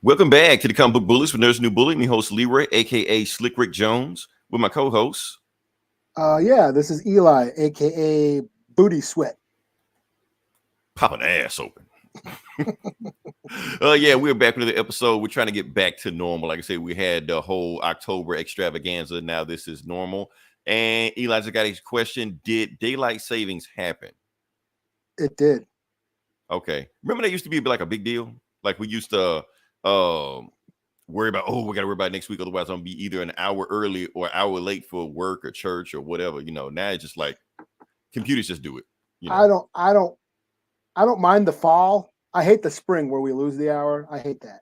Welcome back to the Comic Book Bullies with Nurse New Bully. Me host Leroy, aka Slick Rick Jones, with my co-host. Yeah, this is Eli, aka Booty Sweat. Pop an ass open. Yeah, we're back with another episode. We're trying to get back to normal. Like I said, we had the whole October extravaganza. Now this is normal. And Eli just got a question: did daylight savings happen? It did. Okay. Remember that used to be like a big deal. Like we used to worry about, we got to worry about next week. Otherwise, I'm going to be either an hour early or an hour late for work or church or whatever. Now it's just like computers just do it. I don't mind the fall. I hate the spring where we lose the hour. I hate that.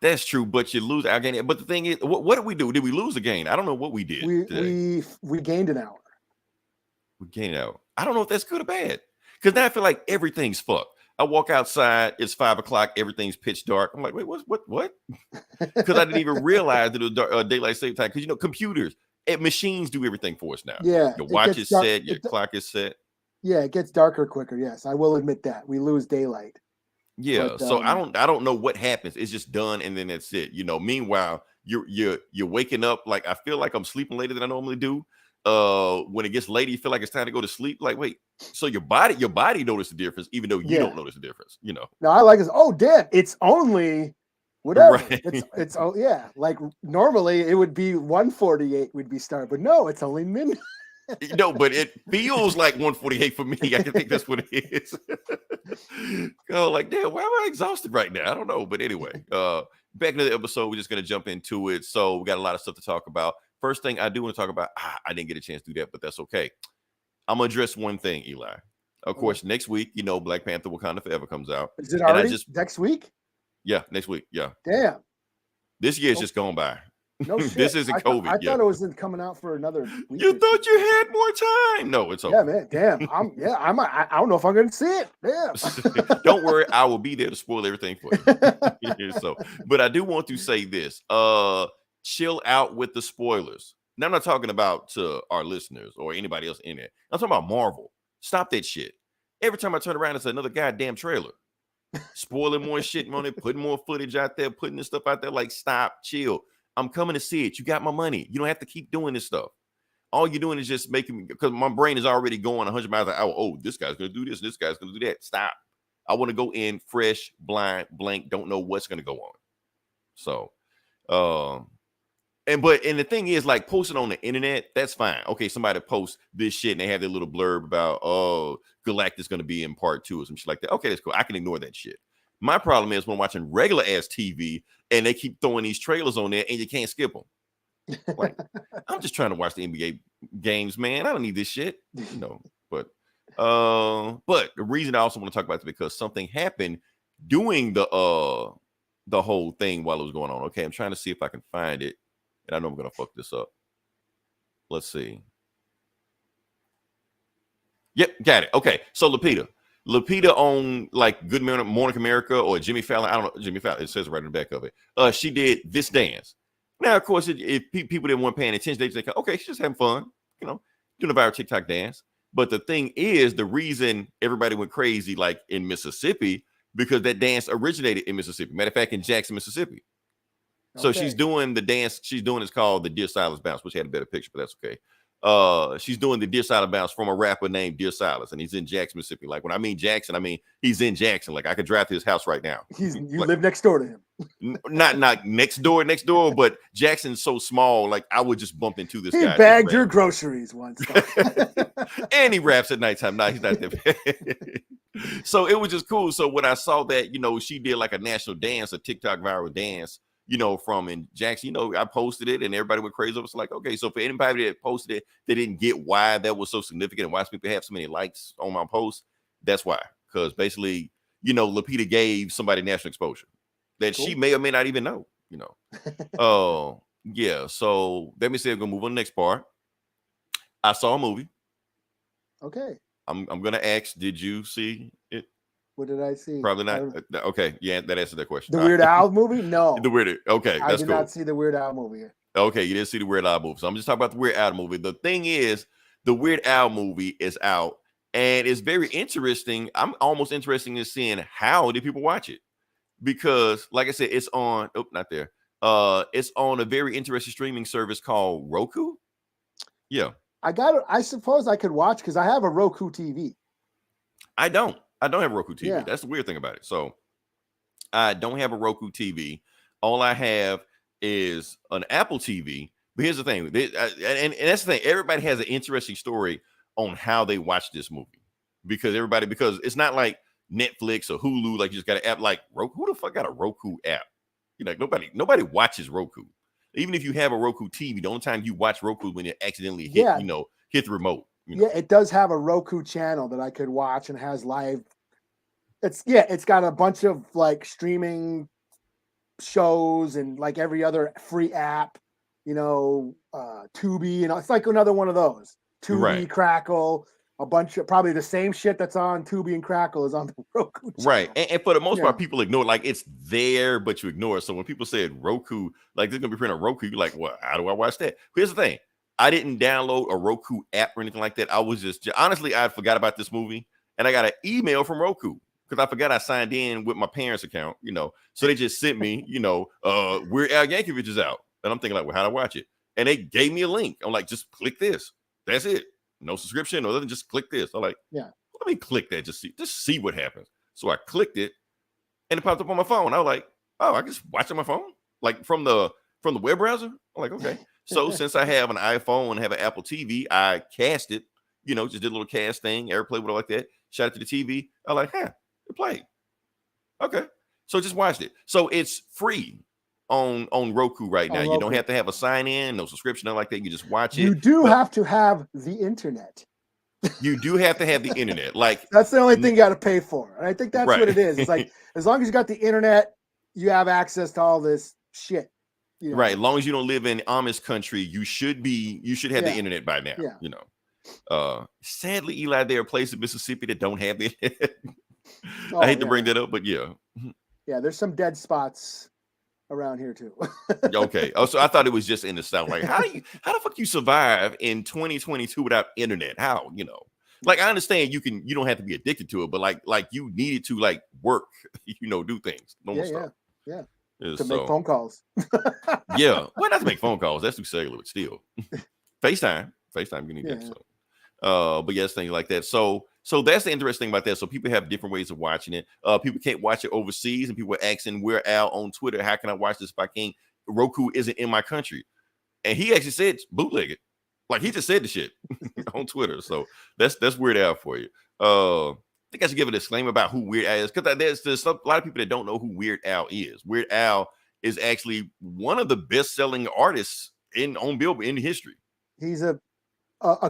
That's true, but you lose our gain. But the thing is, what did we do? Did we lose a gain? I don't know what we did. We gained an hour. We gained an hour. I don't know if that's good or bad. Because now I feel like everything's fucked. I walk outside, it's 5 o'clock, everything's pitch dark. I'm like, wait, what? Because I didn't even realize that it was daylight saving time. Because computers and machines do everything for us now. Yeah, your watch is set, your clock is set. Yeah, it gets darker quicker. Yes, I will admit that we lose daylight. Yeah, but, so I don't know what happens. It's just done, and then that's it. Meanwhile, you're waking up like I feel like I'm sleeping later than I normally do. When it gets late, you feel like it's time to go to sleep. Like, wait, so your body notices the difference, even though you don't notice the difference. No, I like this. Oh, damn, it's only whatever. Right. It's like normally it would be 1:48 we'd be starting, but no, it's only midnight. But it feels like 1:48 for me. I think that's what it is. Like, damn, why am I exhausted right now? I don't know. But anyway, back into the episode, we're just gonna jump into it. So we got a lot of stuff to talk about. First thing I do want to talk about, I didn't get a chance to do that, but that's okay. I'm gonna address one thing, Eli. Of course, next week, Black Panther Wakanda Forever comes out. Is it already next week? Yeah, next week. Yeah. Damn. This year's just gone by. No shit. This isn't COVID. I thought it was coming out for another week. You thought you had more time. No, it's over. Yeah, man. Damn. I don't know if I'm gonna see it. Damn. Don't worry, I will be there to spoil everything for you. But I do want to say this. Chill out with the spoilers. Now I'm not talking about to our listeners or anybody else in it. I'm talking about Marvel. Stop that shit. Every time I turn around, it's another goddamn trailer. Spoiling more shit on it, putting more footage out there, putting this stuff out there. Like, stop, chill. I'm coming to see it. You got my money. You don't have to keep doing this stuff. All you're doing is just making me, because my brain is already going 100 miles an hour. Oh, this guy's going to do this. This guy's going to do that. Stop. I want to go in fresh, blind, blank, don't know what's going to go on. So, and the thing is, like, posting on the internet, that's fine. Okay, somebody posts this shit and they have their little blurb about, Galactus going to be in part 2 or some shit like that. Okay, that's cool. I can ignore that shit. My problem is when I'm watching regular ass TV and they keep throwing these trailers on there and you can't skip them. Like, I'm just trying to watch the NBA games, man. I don't need this shit, But the reason I also want to talk about it is because something happened doing the whole thing while it was going on. Okay, I'm trying to see if I can find it. And I know I'm going to fuck this up. Let's see. Yep, got it. Okay, so Lupita on like Good Morning America or Jimmy Fallon. I don't know. Jimmy Fallon, it says right in the back of it. She did this dance. Now, of course, if people didn't want paying attention, they just think, okay, she's just having fun, doing a viral TikTok dance. But the thing is, the reason everybody went crazy, like in Mississippi, because that dance originated in Mississippi. Matter of fact, in Jackson, Mississippi. So she's doing the dance. She's doing it's called the Dear Silas Bounce, which had a better picture, but that's okay. She's doing the Dear Silas Bounce from a rapper named Dear Silas, and he's in Jackson, Mississippi. Like when I mean Jackson, I mean he's in Jackson. Like I could drive to his house right now. You live next door to him. Not next door, but Jackson's so small. Like I would just bump into this guy. He bagged your groceries once. And he raps at nighttime. No, he's not there. So it was just cool. So when I saw that, she did like a national dance, a TikTok viral dance. From in Jackson, I posted it and everybody went crazy. It was like, okay, so for anybody that posted it, they didn't get why that was so significant and why people have so many likes on my post. That's why, because basically, Lupita gave somebody national exposure that she may or may not even know, Oh, yeah. So let me say I'm gonna move on to the next part. I saw a movie. Okay. I'm gonna ask, did you see it? What did I see? Probably not. Okay, yeah, that answered that question. The Weird Al movie? No. The Weird. Okay, that's cool. I did not see the Weird Al movie. Okay, you didn't see the Weird Al movie. So I'm just talking about the Weird Al movie. The thing is, the Weird Al movie is out, and it's very interesting. I'm almost interested in seeing how did people watch it. because, like I said, it's on. Oh, not there. It's on a very interesting streaming service called Roku. Yeah. I suppose I could watch because I have a Roku TV. I don't have Roku TV. Yeah. That's the weird thing about it. So I don't have a Roku TV. All I have is an Apple TV. But here's the thing, and that's the thing. Everybody has an interesting story on how they watch this movie, because it's not like Netflix or Hulu. Like you just got an app like Roku. Who the fuck got a Roku app? You're like, nobody watches Roku. Even if you have a Roku TV, the only time you watch Roku when it accidentally hit the remote. Yeah, it does have a Roku channel that I could watch and has live. It's got a bunch of like streaming shows and like every other free app, Tubi, it's like another one of those. Tubi, right. Crackle, a bunch of probably the same shit that's on Tubi and Crackle is on the Roku channel. Right. And for the most part, people ignore it. Like it's there, but you ignore it. So when people said Roku, like they're gonna be printing a Roku, you're like, well, how do I watch that? Here's the thing. I didn't download a Roku app or anything like that. I was just honestly, I forgot about this movie, and I got an email from Roku because I forgot I signed in with my parents' account, So they just sent me, Weird Al Yankovic is out. And I'm thinking like, well, how do I watch it? And they gave me a link. I'm like, just click this. That's it. No subscription or nothing. Just click this. I'm like, yeah, let me click that. Just see what happens. So I clicked it and it popped up on my phone. I was like, oh, I can just watch on my phone? Like from the web browser? I'm like, okay. So since I have an iPhone and have an Apple TV, I cast it, just did a little cast thing, AirPlay, whatever like that, shot it to the TV. I was like, it played. Okay. So just watched it. So it's free on Roku right now. You don't have to have a sign in, no subscription, nothing like that. You just watch it. You do have to have the internet. You do have to have the internet. Like that's the only thing you got to pay for. And I think that's what it is. It's like as long as you got the internet, you have access to all this shit. Right. As long as you don't live in Amish country, you should have the internet by now. Yeah. Sadly, Eli, there are places in Mississippi that don't have the internet. I hate to bring that up, but yeah. Yeah, there's some dead spots around here too. Okay. Oh, so I thought it was just in the South. Like, how the fuck you survive in 2022 without internet? How, Like I understand you don't have to be addicted to it, but like you needed to like work, do things. Normal stuff. Yeah. To make phone calls. Yeah. Well, not to make phone calls. That's too cellular, but still. FaceTime, you need that. So but yes, things like that. So that's the interesting thing about that. So people have different ways of watching it. People can't watch it overseas, and people are asking Weird Al on Twitter, how can I watch this if I can't? Roku isn't in my country. And he actually said bootleg it. Like he just said the shit on Twitter. So that's Weird Al for you. I think I should give a disclaimer about who Weird Al is, because there's a lot of people that don't know who Weird Al is. Weird Al is actually one of the best-selling artists on Billboard in history. He's a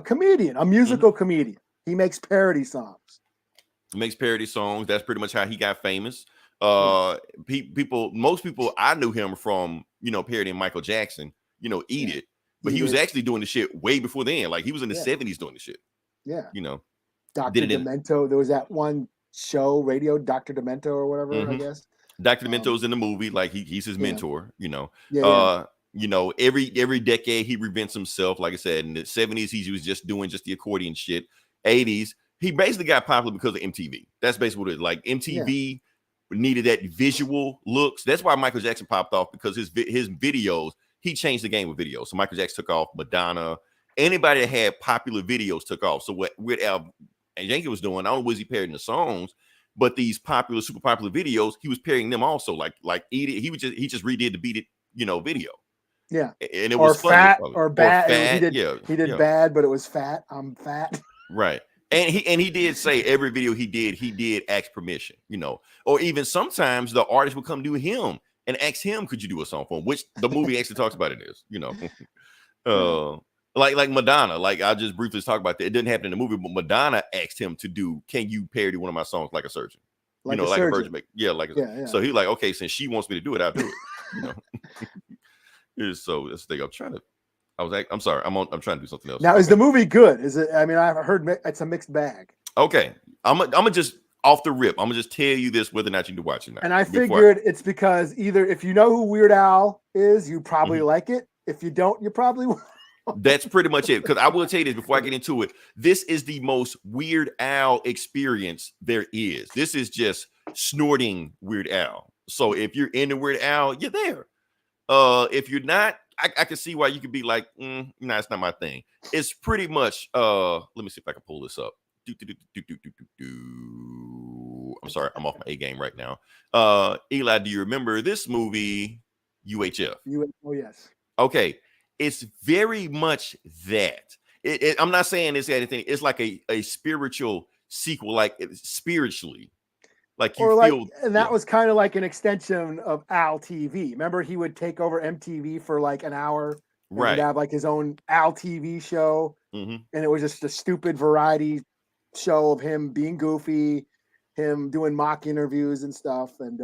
comedian, a musical comedian. He makes parody songs. That's pretty much how he got famous. Most people I knew him from, parodying Michael Jackson, Eat It. But he was actually doing the shit way before then. Like he was in the 70s doing the shit. Yeah. Dr. Demento. There was that one show, radio, Dr. Demento or whatever, I guess. Dr. Demento's in the movie, like he's his mentor, every decade he reinvents himself. Like I said, in the 70s, he was just doing the accordion shit. 80s, he basically got popular because of MTV. That's basically what it is. Like MTV needed that visual looks. That's why Michael Jackson popped off, because his videos, he changed the game with videos. So Michael Jackson took off, Madonna, anybody that had popular videos took off. So what Weird Al and Yankee was doing, not only was he parodying the songs, but these super popular videos, he was parodying them also. Like Eat It, he just redid the Beat It, video. Yeah, and it was fat funny, or bad. He did bad, but it was fat. I'm fat. Right. And he did say every video he did ask permission, or even sometimes the artist would come to him and ask him, could you do a song for him? Which the movie actually talks about it is, like Madonna, like I'll just briefly talk about that. It didn't happen in the movie, but Madonna asked him to do, can you parody one of my songs like a surgeon? Like a virgin. So he's like, okay, since she wants me to do it, I'll do it. So this thing I'm sorry, I'm trying to do something else. Now, is the movie good? Is it? I mean, I've heard it's a mixed bag. Okay, I'm gonna just off the rip. I'm gonna just tell you this whether or not you need to watch it now. And I figured it's because either if you know who Weird Al is, you probably like it. If you don't, you probably won't. That's pretty much it. Because I will tell you this before I get into it. This is the most Weird Al experience there is. This is just snorting Weird Al. So if you're into Weird Al, you're there. If you're not, I can see why you could be like, no, it's not my thing. It's pretty much let me see if I can pull this up. I'm sorry, I'm off my A game right now. Eli, do you remember this movie, UHF? Oh, yes. Okay, it's very much that. I'm not saying it's anything. It's like a spiritual sequel, like spiritually. Like you feel, and that was kind of like an extension of Al TV. Remember, he would take over MTV for like an hour, right? He'd have like his own Al TV show, and it was just a stupid variety show of him being goofy, him doing mock interviews and stuff, and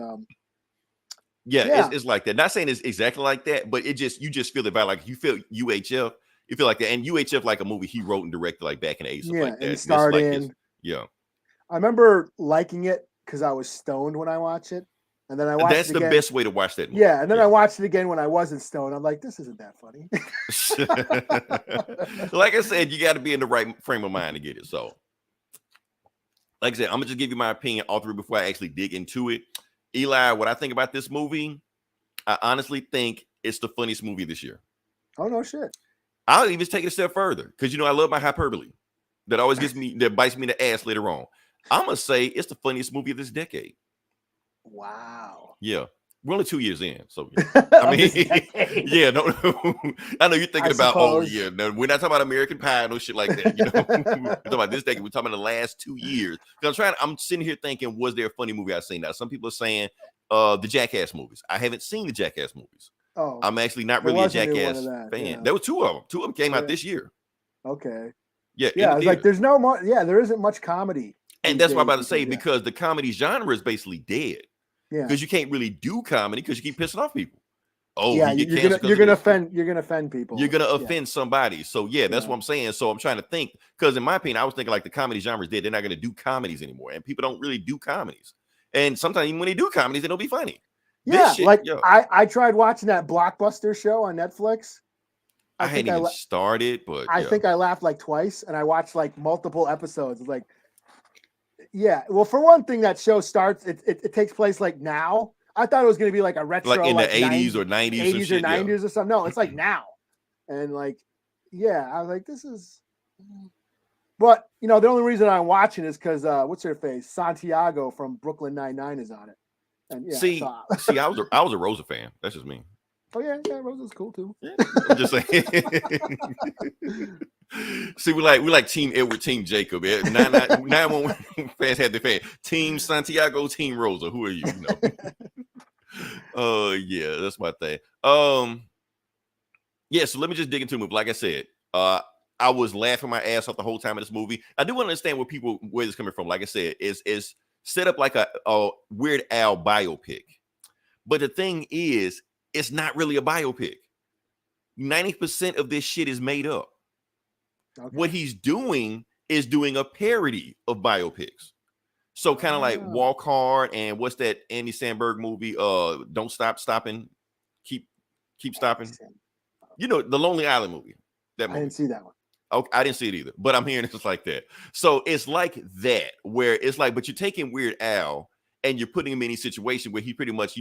it's like that. Not saying it's exactly like that, but you just feel it by like you feel UHF, you feel like that, and UHF like a movie he wrote and directed like back in the 80s, like that. He starred in. I remember liking it because I was stoned when I watched it, and then I watched. That's the best way to watch that movie. Yeah, and then I watched it again when I wasn't stoned. I'm like, this isn't that funny. Like I said, you got to be in the right frame of mind to get it. So, like I said, I'm gonna just give you my opinion all through before I actually dig into it. Eli, what I think about this movie, I honestly think it's the funniest movie this year. Oh no shit! I'll even take it a step further because I love my hyperbole. That always that bites me in the ass later on. I'm gonna say it's the funniest movie of this decade. Wow. Yeah. We're only 2 years in, so I mean, yeah, no, I know you're thinking about, no, we're not talking about American Pie, no shit like that. We're talking about this decade. We're talking about the last 2 years. Because I'm sitting here thinking, was there a funny movie I've seen? Now, some people are saying the Jackass movies. I haven't seen the Jackass movies. Oh, I'm actually not really a Jackass fan. Yeah. There were 2 of them. 2 of them came out this year. Okay. Yeah. It's like there's no more. Yeah, there isn't much comedy. And that's what I'm about to say, because the comedy genre is basically dead. Yeah. Because you can't really do comedy because you keep pissing off people. Oh, yeah, you're gonna offend people. You're gonna offend somebody. So that's what I'm saying. So I'm trying to think, because in my opinion, I was thinking like the comedy genre is dead. They're not gonna do comedies anymore, and people don't really do comedies. And sometimes even when they do comedies, they don't be funny. Yeah, I tried watching that Blockbuster show on Netflix. I hadn't even started, but I think I laughed like twice, and I watched like multiple episodes. It's like, yeah. Well, for one thing, that show starts. It takes place like now. I thought it was going to be like a retro, like in the 80s or 90s, or 90s or something. No, it's like now, and like, yeah. I was like, this is. But the only reason I'm watching is because what's her face, Santiago from Brooklyn Nine-Nine is on it. And see, I was a Rosa fan. That's just me. Oh yeah, Rosa's cool too. Yeah, I'm just saying. See, we like Team Edward, Team Jacob. 911 fans had the fan. Team Santiago, Team Rosa. Who are you? Yeah, that's my thing. Yeah. So let me just dig into the movie. Like I said, I was laughing my ass off the whole time of this movie. I do want to understand where this is coming from. Like I said, is set up like a Weird Al biopic, but the thing is, it's not really a biopic. 90% of this shit is made up. Okay. What he's doing is doing a parody of biopics. So kind of like Walk Hard and what's that Andy Samberg movie? Don't Stop Stopping, Keep Stopping. The Lonely Island movie. That movie. I didn't see that one. Okay, I didn't see it either, but I'm hearing it's like that. So it's like that, where it's like, but you're taking Weird Al and you're putting him in a situation where he pretty much,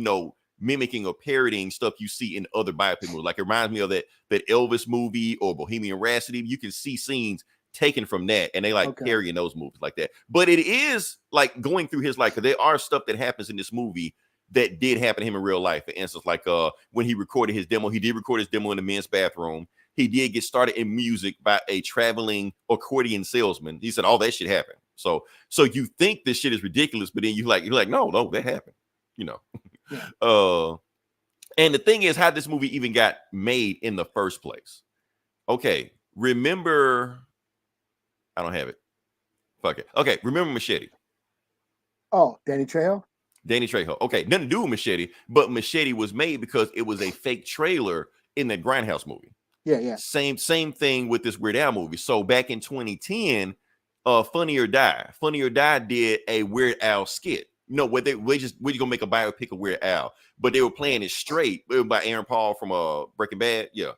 mimicking or parodying stuff you see in other biopic movies. Like it reminds me of that Elvis movie or Bohemian Rhapsody. You can see scenes taken from that, and they parodying those movies like that. But it is like going through his life, because there are stuff that happens in this movie that did happen to him in real life. For instance, like when he recorded his demo, he did record his demo in the men's bathroom. He did get started in music by a traveling accordion salesman. He said all that shit happened. So you think this shit is ridiculous, but then you're like, no, that happened. Yeah. And the thing is how this movie even got made in the first place. Okay, remember, I don't have it. Fuck it. Okay, remember Machete? Oh, Danny Trejo? Danny Trejo. Okay, nothing to do with Machete, but Machete was made because it was a fake trailer in that Grindhouse movie. Yeah. Same thing with this Weird Al movie. So back in 2010, Funny or Die did a Weird Al skit. We're gonna make a biopic of Weird Al, but they were playing it straight by Aaron Paul from Breaking Bad. Yeah,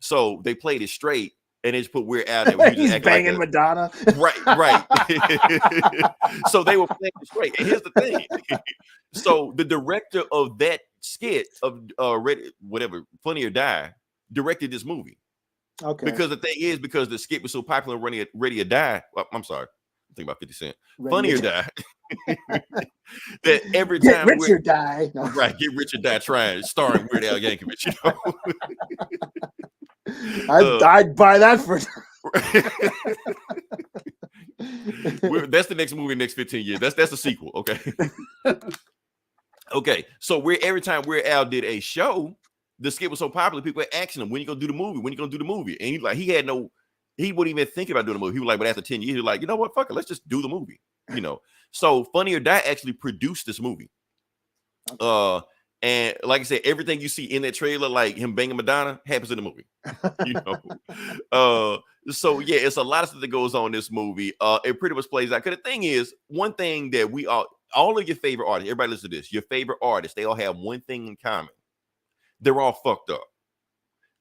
so they played it straight, and they just put Weird Al there. He's banging like Madonna. Right. So they were playing it straight. And here's the thing. So the director of that skit of whatever, Funny or Die, directed this movie. Okay. Because the thing is, because the skit was so popular, Ready or Die. Well, I'm sorry. I'm thinking about 50 Cent. Funny or Die. That every time Get Rich or Die. No. Right, Get Rich or Die trying, starring Weird Al Yankovic, you know. I'd buy that for that's the next movie in the next 15 years. That's a sequel, okay? Okay, so every time Weird Al did a show, the skit was so popular, people were asking him, when you gonna do the movie? When you gonna do the movie? And he wouldn't even think about doing the movie. He was like, but after 10 years, he was like, you know what, fuck it, let's just do the movie, you know. So Funny or Die actually produced this movie. Okay. And like I said, everything you see in that trailer, like him banging Madonna, happens in the movie. You know, so yeah, it's a lot of stuff that goes on in this movie. It pretty much plays out. Because the thing is, one thing that we all of your favorite artists, everybody listen to this, your favorite artists, they all have one thing in common. They're all fucked up.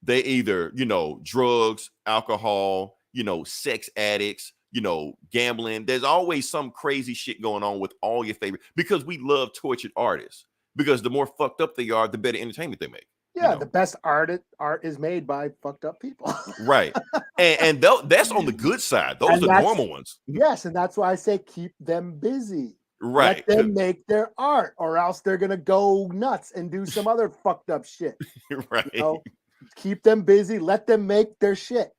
They either, you know, drugs, alcohol, you know, sex addicts, you know, gambling. There's always some crazy shit going on with all your favorite, because we love tortured artists. Because the more fucked up they are, the better entertainment they make. Yeah, you know? The best art is made by fucked up people. Right. And that's on the good side. Those are normal ones. Yes, and that's why I say keep them busy. Right. Let them make their art, or else they're going to go nuts and do some other fucked up shit. Right. You know? Keep them busy. Let them make their shit.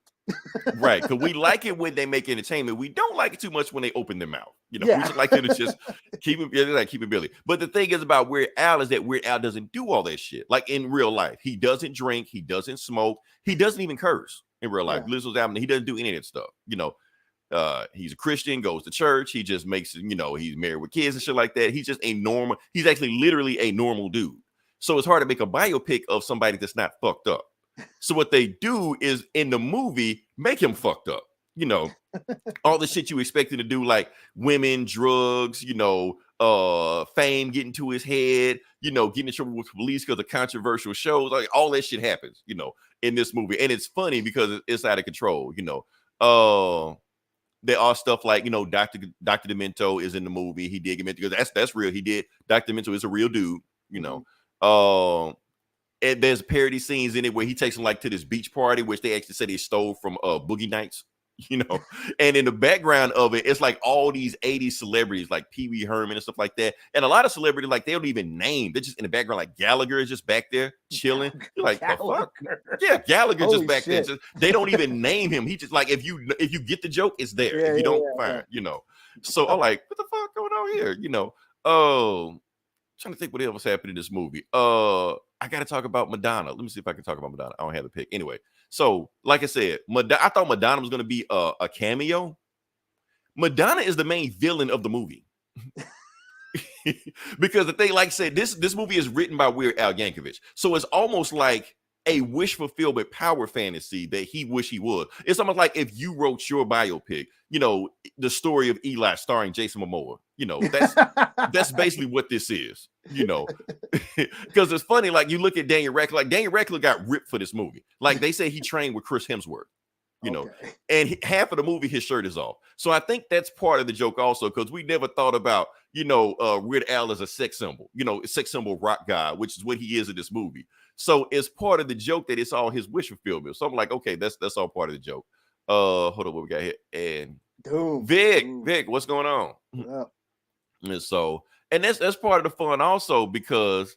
Right, because we like it when they make entertainment. We don't like it too much when they open their mouth. You know, we just like them to just keep it Billy. But the thing is about Weird Al is that Weird Al doesn't do all that shit. Like in real life, he doesn't drink, he doesn't smoke, he doesn't even curse in real life. Lizzo's album, he doesn't do any of that stuff. You know, he's a Christian, goes to church. He just makes, you know, he's married with kids and shit like that. He's just he's actually literally a normal dude. So it's hard to make a biopic of somebody that's not fucked up. So what they do is in the movie make him fucked up, you know, all the shit you expect him to do, like women, drugs, you know, fame getting to his head, you know, getting in trouble with police because of controversial shows, like all that shit happens, you know, in this movie. And it's funny because it's out of control, you know. There are stuff like, you know, Dr. Demento is in the movie. He did Demento because that's real. He did. Dr. Demento is a real dude, you know. And there's parody scenes in it where he takes them like to this beach party, which they actually said they stole from Boogie Nights, you know. And in the background of it, it's like all these 80s celebrities like Pee Wee Herman and stuff like that. And a lot of celebrities, like they don't even name. They're just in the background, like Gallagher is just back there chilling. You're like, the fuck? Yeah, Gallagher just back there. They don't even name him. He just like, if you get the joke, it's there. If you don't, fine, you know. So I'm like, what the fuck going on here? You know, trying to think what else happened in this movie. I got to talk about Madonna. Let me see if I can talk about Madonna. I don't have the pick. Anyway, so like I said, I thought Madonna was going to be a cameo. Madonna is the main villain of the movie. Because the thing, like I said, this movie is written by Weird Al Yankovic. So it's almost like a wish fulfillment power fantasy that he wish he would. It's almost like if you wrote your biopic, you know, the story of Eli starring Jason Momoa. You know, that's basically what this is, you know. Because it's funny, like you look at Daniel Radcliffe, like Daniel Radcliffe got ripped for this movie. Like they say he trained with Chris Hemsworth, you know, and half of the movie his shirt is off. So I think that's part of the joke also, because we never thought about, you know, Weird Al as a sex symbol, you know, a sex symbol rock guy, which is what he is in this movie. So it's part of the joke that it's all his wish fulfillment. So I'm like, okay, that's all part of the joke. Hold on, what we got here? And Vic, what's going on? Yeah. And so, and that's part of the fun also, because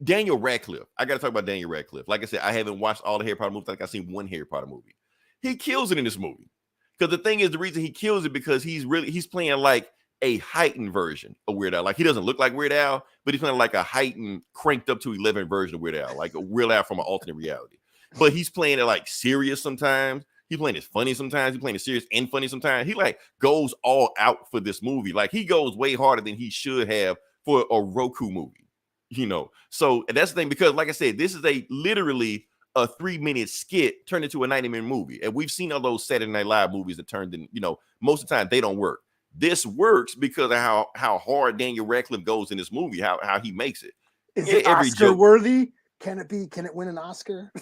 Daniel Radcliffe. I got to talk about Daniel Radcliffe. Like I said, I haven't watched all the Harry Potter movies. Like I've seen one Harry Potter movie. He kills it in this movie. Because the thing is, the reason he kills it because he's playing like a heightened version of Weird Al. Like he doesn't look like Weird Al, but he's playing like a heightened, cranked up to 11 version of Weird Al, like a Weird Al from an alternate reality. But he's playing it like serious sometimes. He's playing it funny sometimes. He's playing it serious and funny sometimes. He like goes all out for this movie. Like he goes way harder than he should have for a Roku movie, you know. So that's the thing, because like I said, this is literally a 3-minute skit turned into a 90-minute movie. And we've seen all those Saturday Night Live movies that turned in, you know, most of the time they don't work. This works because of how hard Daniel Radcliffe goes in this movie, how he makes it. Is it Oscar worthy? Can it win an Oscar?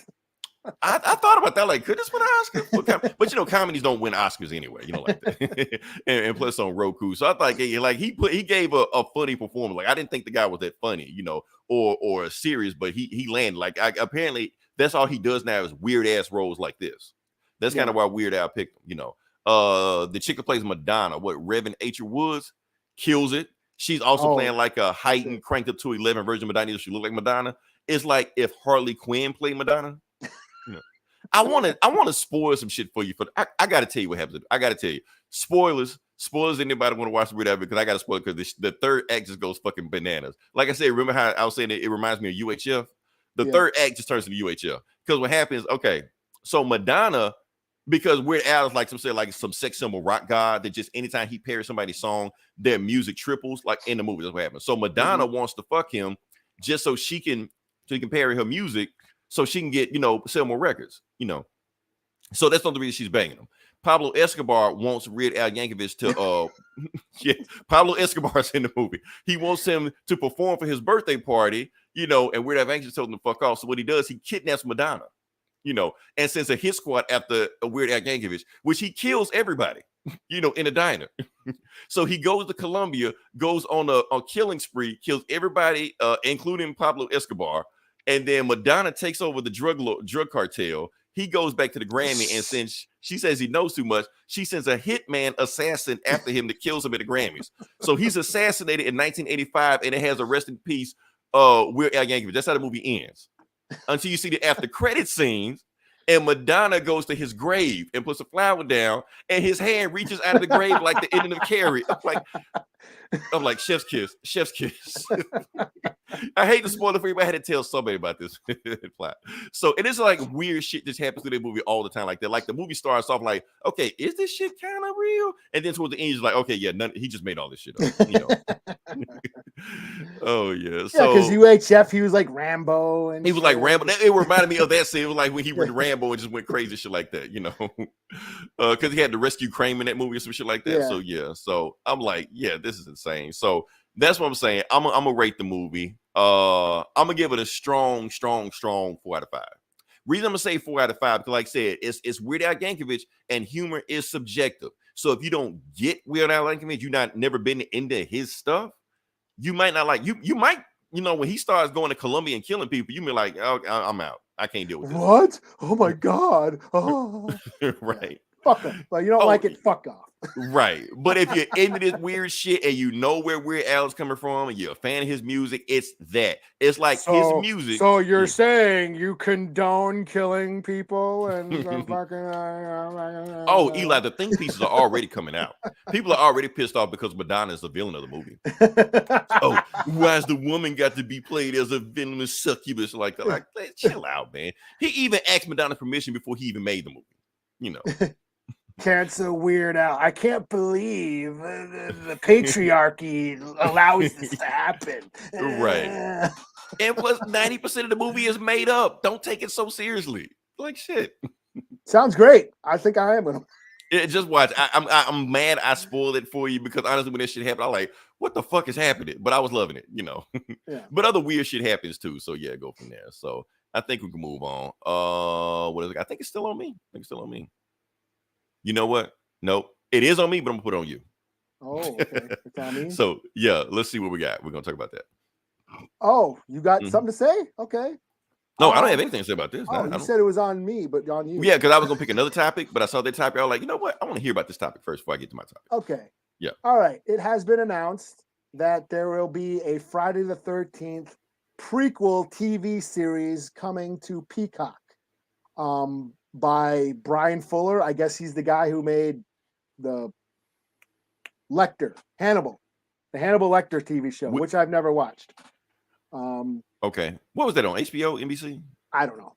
I thought about that. Like, could this win an Oscar? But you know, comedies don't win Oscars anyway. You know, like that. and plus on Roku. So I thought, he gave a funny performance. Like, I didn't think the guy was that funny, you know, or serious, but he landed. Like, apparently that's all he does now is weird ass roles like this. That's kind of why Weird Al picked him. You know, the chick who plays Madonna, Reverend H. Woods, kills it. She's also playing like a heightened, cranked up to 11 version of Madonna. She look like Madonna. It's like if Harley Quinn played Madonna. You know, I want to spoil some shit for you. I got to tell you what happens. I got to tell you spoilers. Anybody want to watch the Weird Al? Because I got to spoil because the third act just goes fucking bananas. Like I said, remember how I was saying it reminds me of UHF? The third act just turns into UHF because what happens? Okay, so Madonna, because Weird Al is like some sex symbol rock god that just anytime he pairs somebody's song, their music triples. Like in the movie, that's what happens. So Madonna wants to fuck him just so she can pair her music. So she can get, sell more records, So that's not the reason she's banging him. Pablo Escobar wants Weird Al Yankovic to, Pablo Escobar's in the movie. He wants him to perform for his birthday party, and Weird Al Yankovic told him to fuck off. So what he does, he kidnaps Madonna, and sends a hit squad after Weird Al Yankovic, which he kills everybody, in a diner. So he goes to Colombia, goes on a killing spree, kills everybody, including Pablo Escobar. And then Madonna takes over the drug cartel. He goes back to the Grammy, and since she says he knows too much, she sends a hitman assassin after him that kills him at the Grammys. So he's assassinated in 1985, and it has a rest in peace Weird Al Yankovic. That's how the movie ends. Until you see the after credit scenes, and Madonna goes to his grave and puts a flower down, and his hand reaches out of the grave like the ending of Carrie. I'm like, chef's kiss. I hate to spoil it for you, but I had to tell somebody about this plot. So it is like weird shit just happens to the movie all the time like that. Like the movie starts off like, okay, is this shit kind of real? And then towards the end, he's like, okay, yeah, he just made all this shit up. Oh yeah. So because UHF, he was like Rambo, and he was like Rambo. It reminded me of that scene. It was like when he went Rambo and just went crazy shit like that, because he had to rescue Kramer in that movie or some shit like that. Yeah. So yeah. So I'm like, yeah, this is insane. So that's what I'm saying. I'm gonna rate the movie. I'm gonna give it a strong 4 out of 5. Reason I'm gonna say 4 out of 5 because, like I said, it's Weird Al Yankovic, and humor is subjective. So if you don't get Weird Al Yankovic, you never been into his stuff, you might not like you might when he starts going to Colombia and killing people, you be like, oh, I'm out. I can't deal with this. What? Oh my god! Oh, right. Fuck him. But you don't like it. Fuck off. Right. But if you're into this weird shit and you know where Weird Al is coming from and you're a fan of his music, it's that. It's like his music. So you're saying you condone killing people and fucking Oh, Eli, the think pieces are already coming out. People are already pissed off because Madonna is the villain of the movie. Oh, why's the woman got to be played as a venomous succubus like that? Like, chill out, man. He even asked Madonna's permission before he even made the movie. Cancel Weird Al. I can't believe the patriarchy allows this to happen. Right. And plus 90% of the movie is made up. Don't take it so seriously. Like shit. Sounds great. I think I am gonna. Just watch. I'm mad I spoiled it for you because honestly, when this shit happened, I'm like, what the fuck is happening? But I was loving it, Yeah. But other weird shit happens too. So yeah, go from there. So I think we can move on. What is it? I think it's still on me. You know what? Nope. It is on me, but I'm gonna put it on you. Oh, okay. It's on me. So yeah, let's see what we got. We're gonna talk about that. Oh, you got something to say? Okay. No, I don't have anything to say about this. Oh, you said it was on me, but on you. Yeah, because I was gonna pick another topic, but I saw that topic. I was like, you know what? I want to hear about this topic first before I get to my topic. Okay. Yeah. All right. It has been announced that there will be a Friday the 13th prequel TV series coming to Peacock. By Brian Fuller. I guess he's the guy who made the Hannibal Lecter TV show, which I've never watched. Okay. What was that on? HBO, NBC? I don't know.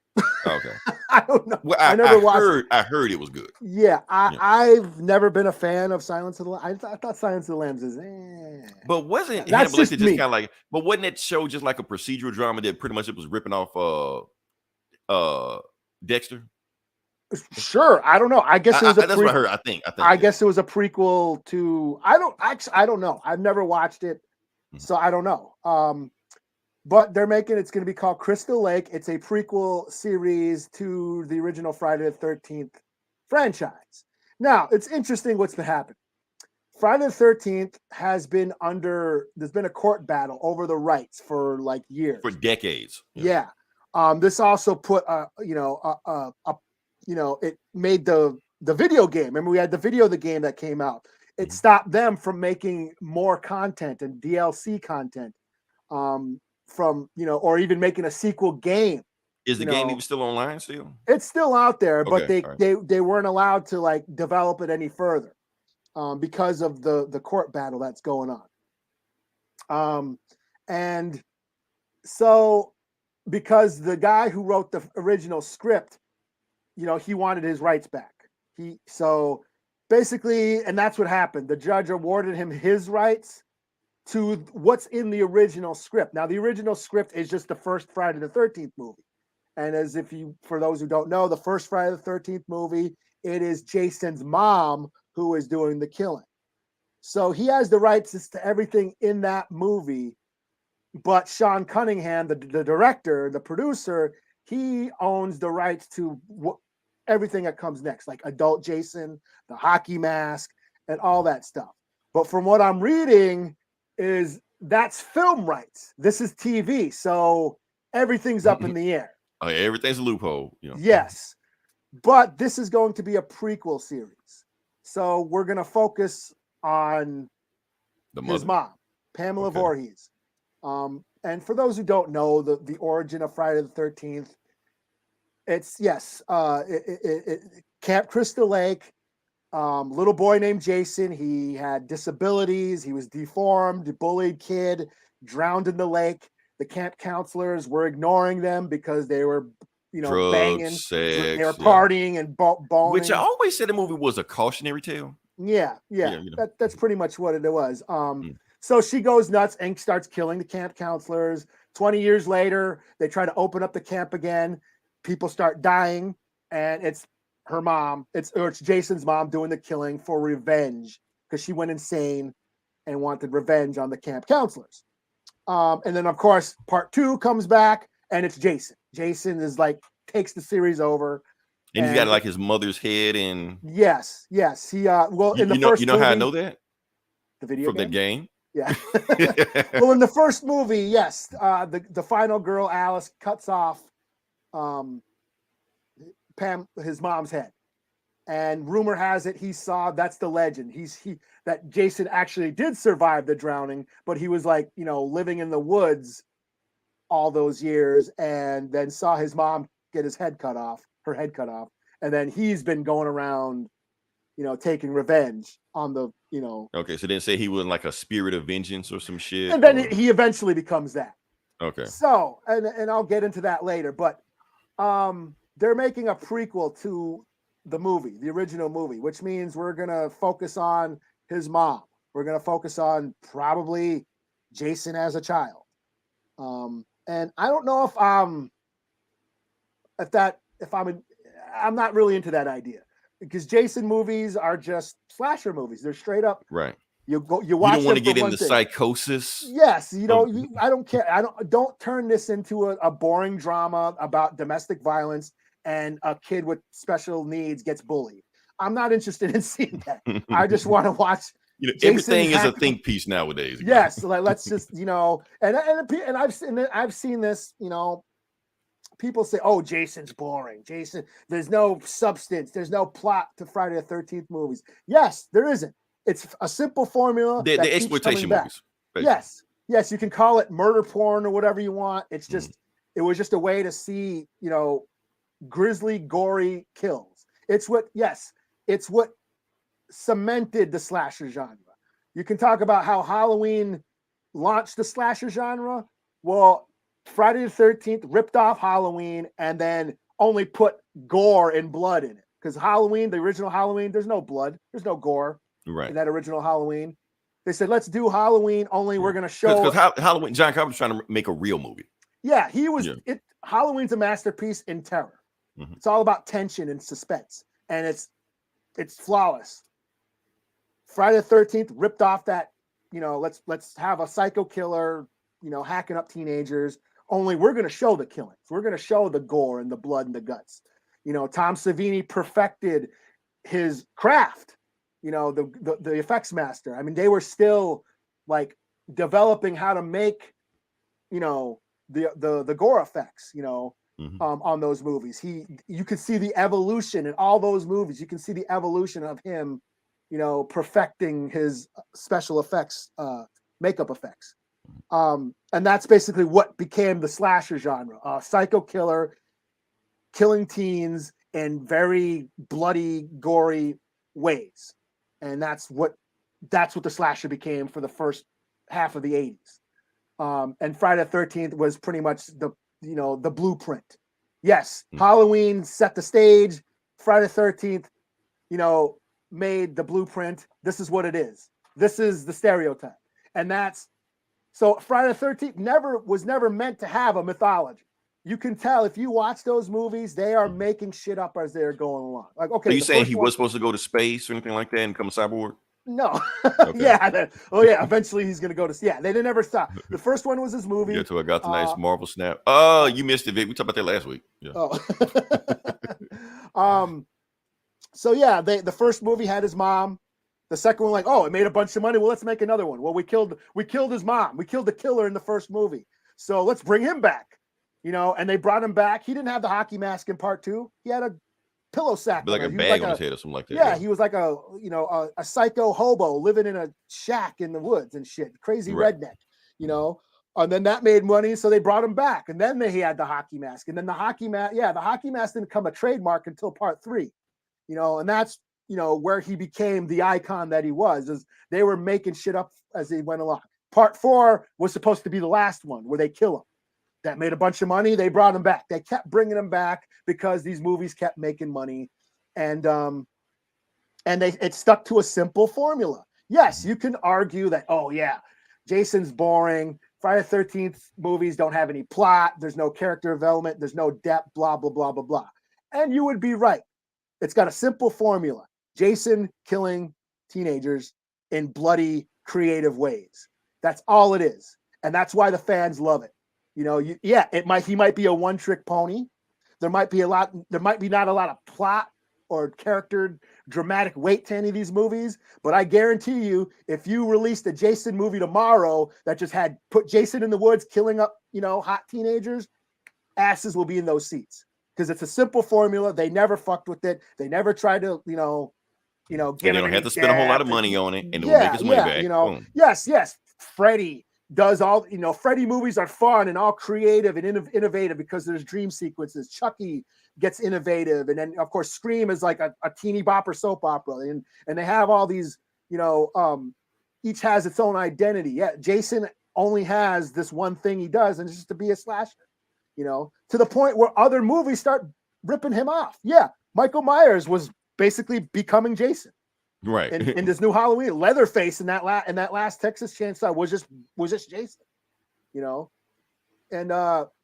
Okay. I don't know. Well, I never watched. I heard it was good. Yeah, I've never been a fan of Silence of the Lambs. I thought Silence of the Lambs is. But wasn't Hannibal Lecter just kind of like? But wasn't that show just like a procedural drama that pretty much it was ripping off Dexter? Sure, I don't know. I guess it was that's what I heard. I think. I guess it was a prequel to. I don't know. I've never watched it, so I don't know. but they're making it's going to be called Crystal Lake. It's a prequel series to the original Friday the 13th franchise. Now, it's interesting what's been happening. Friday the 13th has been there's been a court battle over the rights for like years. For decades. Yeah. This also put it made the video game. Remember, we had the video of the game that came out. It stopped them from making more content and DLC content. Or even making a sequel game. Is the game even still online still? It's still out there, but Okay, they weren't allowed to like develop it any further because of the court battle that's going on. And so because the guy who wrote the original script, he wanted his rights back. So basically, and that's what happened. The judge awarded him his rights to what's in the original script. Now, the original script is just the first Friday the 13th movie. And for those who don't know, the first Friday the 13th movie, it is Jason's mom who is doing the killing. So he has the rights to everything in that movie. But Sean Cunningham, the director, the producer, he owns the rights to everything that comes next, like adult Jason, the hockey mask, and all that stuff. But from what I'm reading, that's film rights. This is TV, so everything's up in the air. Everything's a loophole. Yes, but this is going to be a prequel series, so we're going to focus on his mom, Pamela Voorhees. And for those who don't know the origin of Friday the 13th, it's Camp Crystal Lake. Little boy named Jason. He had disabilities. He was deformed, bullied kid, drowned in the lake. The camp counselors were ignoring them because they were, Drugs, banging, sex, they were partying and boning. Which I always said the movie was a cautionary tale. Yeah. That's pretty much what it was. So she goes nuts and starts killing the camp counselors. 20 years later, they try to open up the camp again. People start dying, and it's her mom, it's Jason's mom doing the killing for revenge because she went insane and wanted revenge on the camp counselors. And then, of course, part 2 comes back, and it's Jason. Jason is takes the series over. And he's got like his mother's head and yes. He in the first movie, how I know that? The video from the game? Yeah. Well, in the first movie, yes, the final girl, Alice, cuts off his mom's head, and rumor has it that's the legend. That Jason actually did survive the drowning, but he was living in the woods all those years, and then saw his mom get her head cut off, and then he's been going around, taking revenge on the, Okay, so then say he was like a spirit of vengeance or some shit, and then he eventually becomes that. Okay. So, and I'll get into that later, but they're making a prequel to the original movie, which means we're going to focus on his mom. We're going to focus on probably Jason as a child. And I don't know I'm not really into that idea, because Jason movies are just slasher movies. They're straight up. Right. You watch. You don't want to get into thing. psychosis. Yes, I don't care. Don't turn this into a boring drama about domestic violence and a kid with special needs gets bullied. I'm not interested in seeing that. I just want to watch. Everything is a think piece nowadays. Yes, let's just and I've seen this. People say, "Oh, Jason's boring. Jason, there's no substance. There's no plot to Friday the 13th movies." Yes, there isn't. It's a simple formula. The exploitation movies. Basically. Yes, you can call it murder porn or whatever you want. It's just it was just a way to see, grisly, gory kills. It's what cemented the slasher genre. You can talk about how Halloween launched the slasher genre. Well, Friday the 13th ripped off Halloween and then only put gore and blood in it. Because Halloween, the original Halloween, there's no blood, there's no gore. Right. In that original Halloween, they said, let's do Halloween, only we're going to show. Because Halloween, John Carpenter's trying to make a real movie. Yeah, he was. Yeah. Halloween's a masterpiece in terror. Mm-hmm. It's all about tension and suspense, and it's flawless. Friday the 13th ripped off that. Let's have a psycho killer hacking up teenagers. Only we're going to show the killings. We're going to show the gore and the blood and the guts. Tom Savini perfected his craft. The effects master. I mean, they were still like developing how to make, the gore effects, on those movies. You could see the evolution in all those movies. You can see the evolution of him, perfecting his special effects, makeup effects. And that's basically what became the slasher genre. Psycho killer, killing teens in very bloody, gory ways. And that's what the slasher became for the first half of the 80s. And Friday the 13th was pretty much the blueprint. Yes, Halloween set the stage. Friday the 13th, made the blueprint. This is what it is. This is the stereotype. And so Friday the 13th was never meant to have a mythology. You can tell if you watch those movies, they are making shit up as they're going along. Like, okay, are you saying he was supposed to go to space or anything like that and become a cyborg? No. Okay. Yeah. Eventually he's going to go to. Yeah, they didn't ever stop. The first one was his movie. Yeah, so I got the nice Marvel snap. Oh, you missed it, Vic. We talked about that last week. Yeah. Oh. So yeah, the first movie had his mom. The second one, it made a bunch of money. Well, let's make another one. Well, we killed his mom. We killed the killer in the first movie. So let's bring him back. And they brought him back. He didn't have the hockey mask in part 2. He had a pillow sack, like a bag on his head or something like that. Yeah, he was like a psycho hobo living in a shack in the woods and shit, crazy redneck, And then that made money, so they brought him back. And then he had the hockey mask, and then the hockey mask didn't become a trademark until part 3, and that's where he became the icon that he was. Is they were making shit up as they went along. Part 4 was supposed to be the last one where they kill him. That made a bunch of money. They brought him back. They kept bringing him back because these movies kept making money, and it stuck to a simple formula. Yes, you can argue that, Jason's boring. Friday the 13th movies don't have any plot. There's no character development. There's no depth. Blah blah blah blah blah. And you would be right. It's got a simple formula: Jason killing teenagers in bloody, creative ways. That's all it is, and that's why the fans love it. He might be a one-trick pony. There might be not a lot of plot or character dramatic weight to any of these movies, but I guarantee you, if you released a Jason movie tomorrow that just put Jason in the woods killing up, hot teenagers, asses will be in those seats because it's a simple formula. They never fucked with it. They never tried to, they don't have to spend a whole lot of money on it and it'll make its money back. Yes. Freddy does all, Freddy movies are fun and all creative and innovative because there's dream sequences. Chucky gets innovative. And then of course Scream is like a teeny bopper soap opera. And they have all these, each has its own identity. Yeah. Jason only has this one thing he does, and it's just to be a slasher, to the point where other movies start ripping him off. Yeah. Michael Myers was basically becoming Jason. Right. In this new Halloween, Leatherface in that last Texas Chainsaw was just Jason, and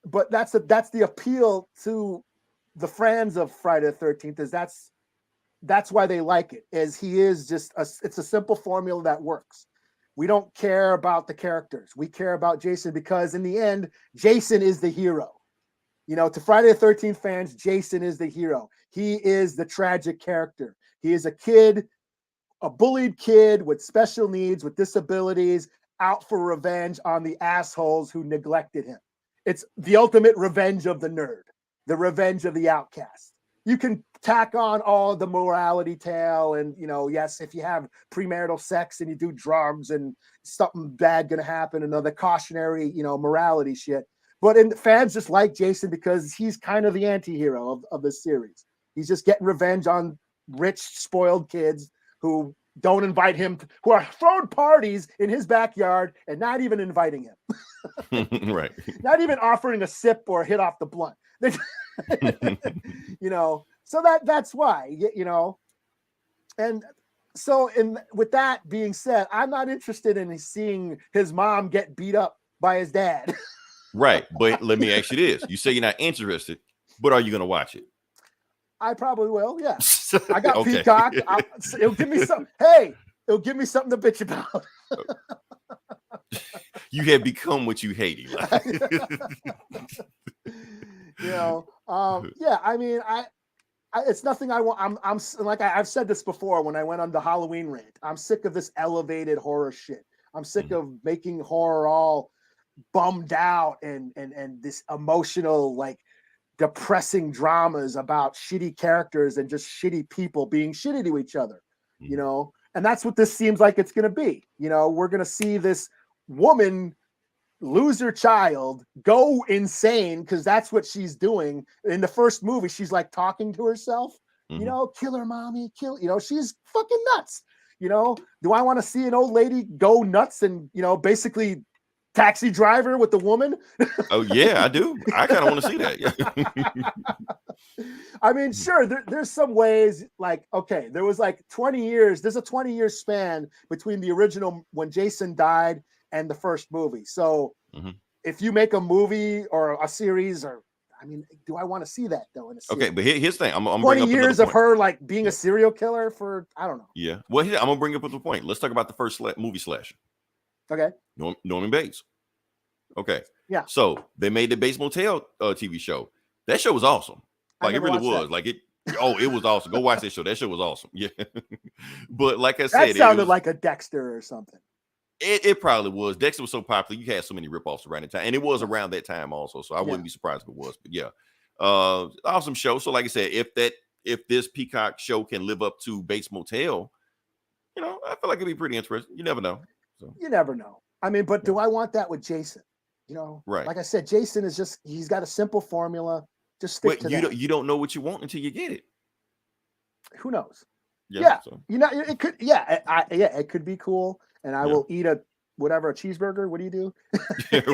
but that's the appeal to the fans of Friday the 13th is that's why they like it, is he is it's a simple formula that works. We don't care about the characters. We care about Jason because in the end, Jason is the hero. To Friday the 13th fans, Jason is the hero. He is the tragic character. He is a bullied kid with special needs, with disabilities, out for revenge on the assholes who neglected him. It's the ultimate revenge of the nerd, the revenge of the outcast. You can tack on all the morality tale and, yes, if you have premarital sex and you do drugs and something bad going to happen, and the cautionary, morality shit. But fans just like Jason because he's kind of the anti-hero of this series. He's just getting revenge on rich, spoiled kids who don't invite him, who are throwing parties in his backyard and not even inviting him. Right. Not even offering a sip or a hit off the blunt. So that's why, and so with that being said, I'm not interested in seeing his mom get beat up by his dad. Right. But let me ask you this. You say you're not interested, but are you going to watch it? I probably will. Yeah. I got okay. Peacock. It'll give me some. Hey, it'll give me something to bitch about. You have become what you hate, Eli. Yeah. I mean, it's nothing I want. I'm like I've said this before when I went on the Halloween rant. I'm sick of this elevated horror shit. I'm sick of making horror all bummed out and this emotional, like, depressing dramas about shitty characters and just shitty people being shitty to each other, and that's what this seems like it's going to be. We're going to see this woman lose her child, go insane, because that's what she's doing. In the first movie, she's like talking to herself, kill her, mommy, kill, she's fucking nuts. Do I want to see an old lady go nuts and, basically Taxi Driver with the woman? Oh yeah, I do. I kind of want to see that. I mean, sure, there's some ways, like, okay, there was like 20 years. There's a 20-year span between the original when Jason died and the first movie. So if you make a movie or a series, or I mean, do I want to see that though? In a series? Okay, but here's the thing. I'm 20 years of her like being a serial killer for, I don't know. Yeah. Well, I'm gonna bring up a point. Let's talk about the first movie slasher. Okay. Norman Bates. Okay. Yeah. So they made the Bates Motel TV show. That show was awesome. Like, it really was. That. Like, it was awesome. Go watch that show. That show was awesome. Yeah. But like I said, that sounded like a Dexter or something. It probably was. Dexter was so popular. You had so many ripoffs around the time, and it was around that time also. So I wouldn't be surprised if it was. But yeah, awesome show. So like I said, if this Peacock show can live up to Bates Motel, I feel like it'd be pretty interesting. You never know. So. You never know. I mean, but do I want that with Jason? Right. Like I said, Jason is he's got a simple formula. Just stick to that. You don't know what you want until you get it. Who knows? Yeah. So. It could. Yeah. It could be cool. And I will eat a cheeseburger. What do you do?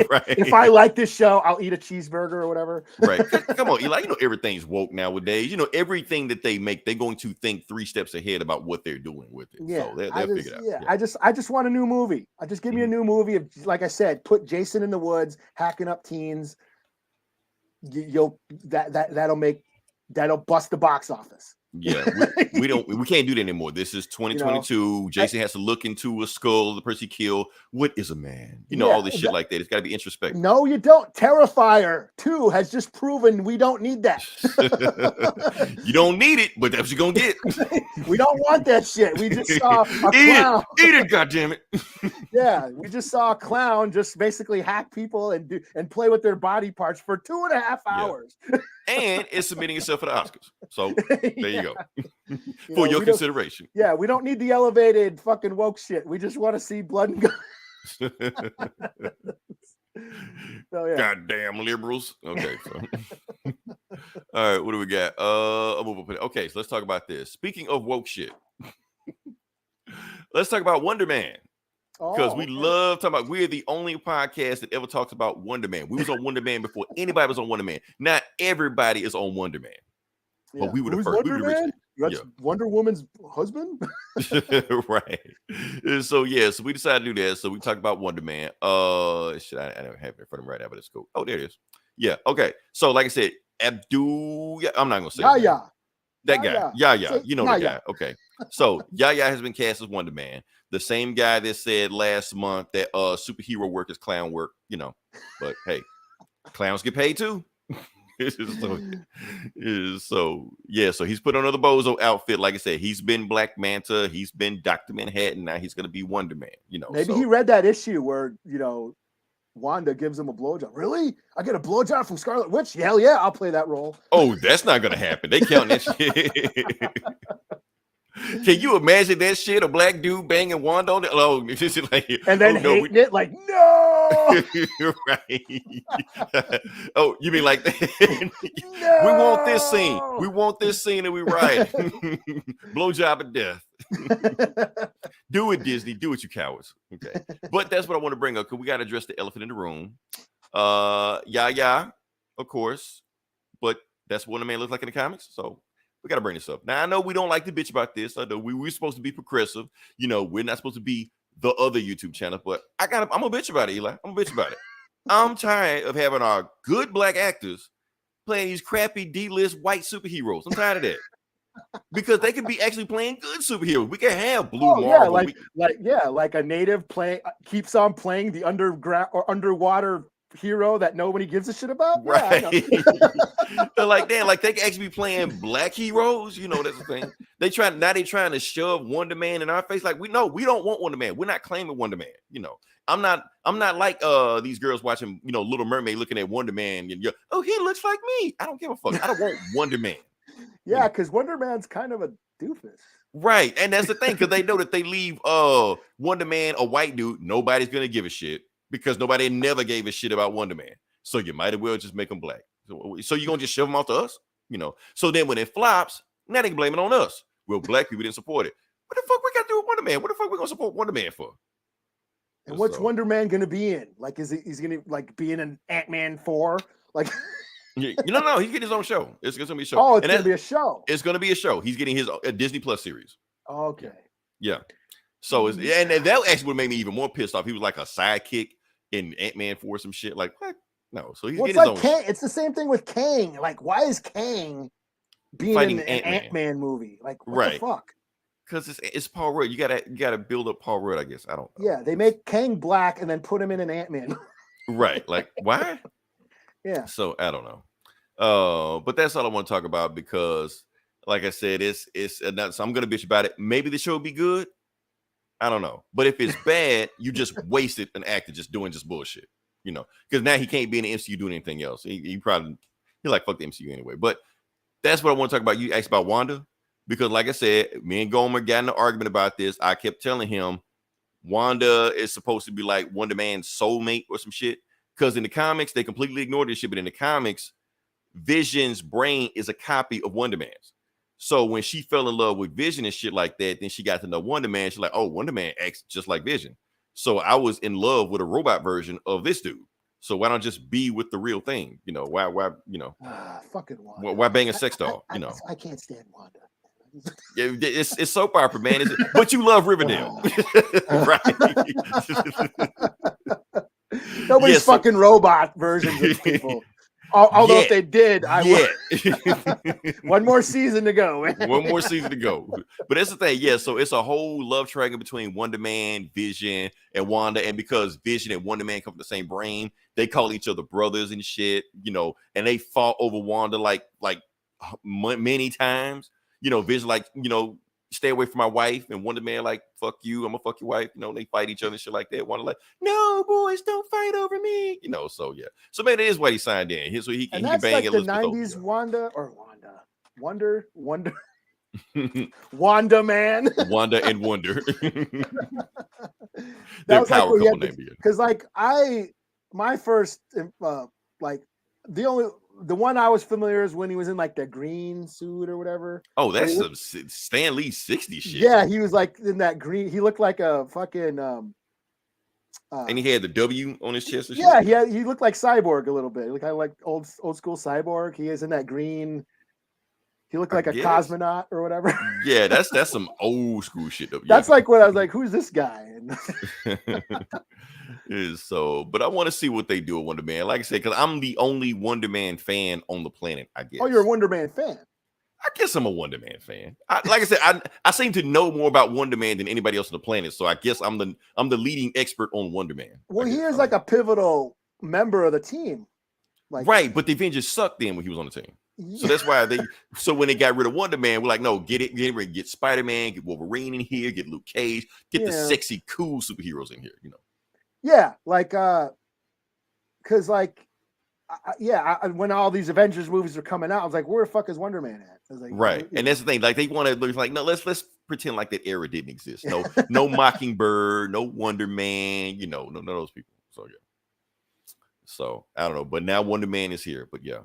Right. If I like this show, I'll eat a cheeseburger or whatever. Right. Come on, Eli. Everything's woke nowadays. Everything that they make, they're going to think 3 steps ahead about what they're doing with it. Yeah. So they'll figure it out. Yeah. I just want a new movie. Just give me a new movie of, like I said, put Jason in the woods, hacking up teens. That'll bust the box office. Yeah, we can't do that anymore. This is 2022. Jason has to look into a skull of the person he killed. What is a man? All this shit like that. It's got to be introspective. No, you don't. Terrifier 2 has just proven we don't need that. You don't need it, but that's what you're gonna get. We don't want that shit. We just saw a clown. Eat it, goddammit. Yeah, we just saw a clown just basically hack people and play with their body parts for 2.5 hours. Yeah. And it's submitting itself for the Oscars. So there you go. For your consideration. Yeah, we don't need the elevated fucking woke shit. We just want to see blood and guts. So, yeah. Goddamn liberals. Okay. So. All right, what do we got? Okay, so let's talk about this. Speaking of woke shit, let's talk about Wonder Man. Because we love talking about, we're the only podcast that ever talks about Wonder Man. We was on Wonder Man before anybody was on Wonder Man. Not everybody is on Wonder Man. Yeah. But we were the Who's first. Wonder Man? That's Wonder Woman's husband? Right. So we decided to do that. So we talked about Wonder Man. I don't have it in front of me right now, but it's cool. Oh, there it is. Yeah. Okay. So like I said, Abdul, I'm not gonna say Yahya. That guy. Yahya. You know the guy. Okay. So Yahya has been cast as Wonder Man. The same guy that said last month that superhero work is clown work, But hey, clowns get paid too. So he's put on another bozo outfit. Like I said, he's been Black Manta, he's been Dr. Manhattan, now he's gonna be Wonder Man, Maybe he read that issue where Wanda gives him a blowjob. Really? I get a blowjob from Scarlet Witch? Hell yeah, I'll play that role. Oh, that's not gonna happen. They count that shit. Can you imagine that shit? A black dude banging Wanda on it? Oh, like, and then hating it like, no. Right. Oh, you mean like that? No! We want this scene. We want this scene and we write. Blowjob of death. Do it, Disney. Do it, you cowards. Okay. But that's what I want to bring up because we got to address the elephant in the room. Yahya, of course. But that's what a man looks like in the comics. So we got to bring this up. Now, I know we don't like to bitch about this. I know we're supposed to be progressive. We're not supposed to be the other YouTube channel, but I'm going to bitch about it, Eli. I'm going to bitch about it. I'm tired of having our good black actors playing these crappy D-list white superheroes. I'm tired of that. because they could be actually playing good superheroes. We can have Blue Oh yeah, Marvel. like a native keeps on playing the underground or underwater hero that nobody gives a shit about. Right. Yeah, They're like, damn, like they can actually be playing black heroes. That's the thing. They trying to shove Wonder Man in our face. Like, we don't want Wonder Man. We're not claiming Wonder Man. I'm not like these girls watching, Little Mermaid looking at Wonder Man and oh, he looks like me. I don't give a fuck. I don't want Wonder Man. yeah, because Wonder Man's kind of a doofus. Right. And that's the thing, because they know that they leave Wonder Man a white dude, nobody's gonna give a shit, because nobody never gave a shit about Wonder Man. So you might as well just make him black. So you're gonna just shove him off to us? So then when it flops, now they can blame it on us. Well, black people didn't support it. What the fuck we got to do with Wonder Man? What the fuck we gonna support Wonder Man for? And what's Wonder Man gonna be in? Like, he's gonna like be in an Ant-Man 4? Like, no, he's getting his own show. It's gonna be a show. Oh, it's gonna be a show. It's gonna be a show. He's getting his Disney Plus series. Okay. Yeah. So and that actually would make me even more pissed off. He was like a sidekick in Ant-Man 4 or some shit. Like, what? No. So he's getting his own. Kang. It's the same thing with Kang. Like, why is Kang being fighting in an Ant-Man movie? Like, what right. the fuck? Because it's Paul Rudd. You gotta build up Paul Rudd, I guess. I don't know. Yeah, they make Kang black and then put him in an Ant-Man. Right. Like, why? Yeah. So I don't know. But that's all I want to talk about, because like I said, it's so I'm gonna bitch about it. Maybe the show will be good. I don't know. But if it's bad, you just wasted an actor just doing bullshit. Because now he can't be in the MCU doing anything else. He like, fuck the MCU anyway. But that's what I want to talk about. You asked about Wanda, because like I said, me and Gomer got in an argument about this. I kept telling him Wanda is supposed to be like Wonder Man's soulmate or some shit. Because in the comics, they completely ignored this shit. But in the comics, Vision's brain is a copy of Wonder Man's. So when she fell in love with Vision and shit like that, then she got to know Wonder Man. She's like, oh, Wonder Man acts just like Vision. So I was in love with a robot version of this dude. So why don't just be with the real thing? Why fucking Wanda. Why bang a sex doll? I can't stand Wanda. Yeah, it's soap opera, man. But you love Riverdale. Right. Nobody's fucking robot versions of people. Although if they did, I would. One more season to go. One more season to go. But that's the thing. Yeah, so it's a whole love triangle between Wonder Man, Vision, and Wanda. And because Vision and Wonder Man come from the same brain, they call each other brothers and shit, and they fought over Wanda like many times. Vision like, stay away from my wife, and Wonder Man like, fuck you, I'm gonna fuck your wife. They fight each other and shit like that. Wanda like, no, boys, don't fight over me. So yeah. So maybe that is why he signed in. So he can bang like Elizabeth the 90s Wanda Wanda Man. Wanda and Wonder. That Their was power like, couple name. Because my first the one I was familiar is when he was in like the green suit or whatever. Oh, that's some Stan Lee 60s shit. Yeah, he was like in that green. He looked like a fucking. And he had the W on his chest. Yeah, he looked like Cyborg a little bit. Like I like old school Cyborg. He is in that green. He looked like a cosmonaut or whatever. Yeah, that's some old school shit. That's like when I was like, "Who's this guy?" But I want to see what they do with Wonder Man. Like I said, because I'm the only Wonder Man fan on the planet, I guess. Oh, you're a Wonder Man fan? I guess I'm a Wonder Man fan. Like I said, I seem to know more about Wonder Man than anybody else on the planet. So I guess I'm the leading expert on Wonder Man. Well, he is like a pivotal member of the team. Right, but the Avengers sucked then when he was on the team. So that's why so when they got rid of Wonder Man, we're like, no, get Spider-Man, get Wolverine in here, get Luke Cage, get the sexy, cool superheroes in here, Yeah, because when all these Avengers movies are coming out, I was like, where the fuck is Wonder Man at? I was like, right, and that's the thing. Like they want to like, no, let's pretend like that era didn't exist. No Mockingbird, no Wonder Man, none of those people. So yeah. So I don't know, but now Wonder Man is here. But yeah.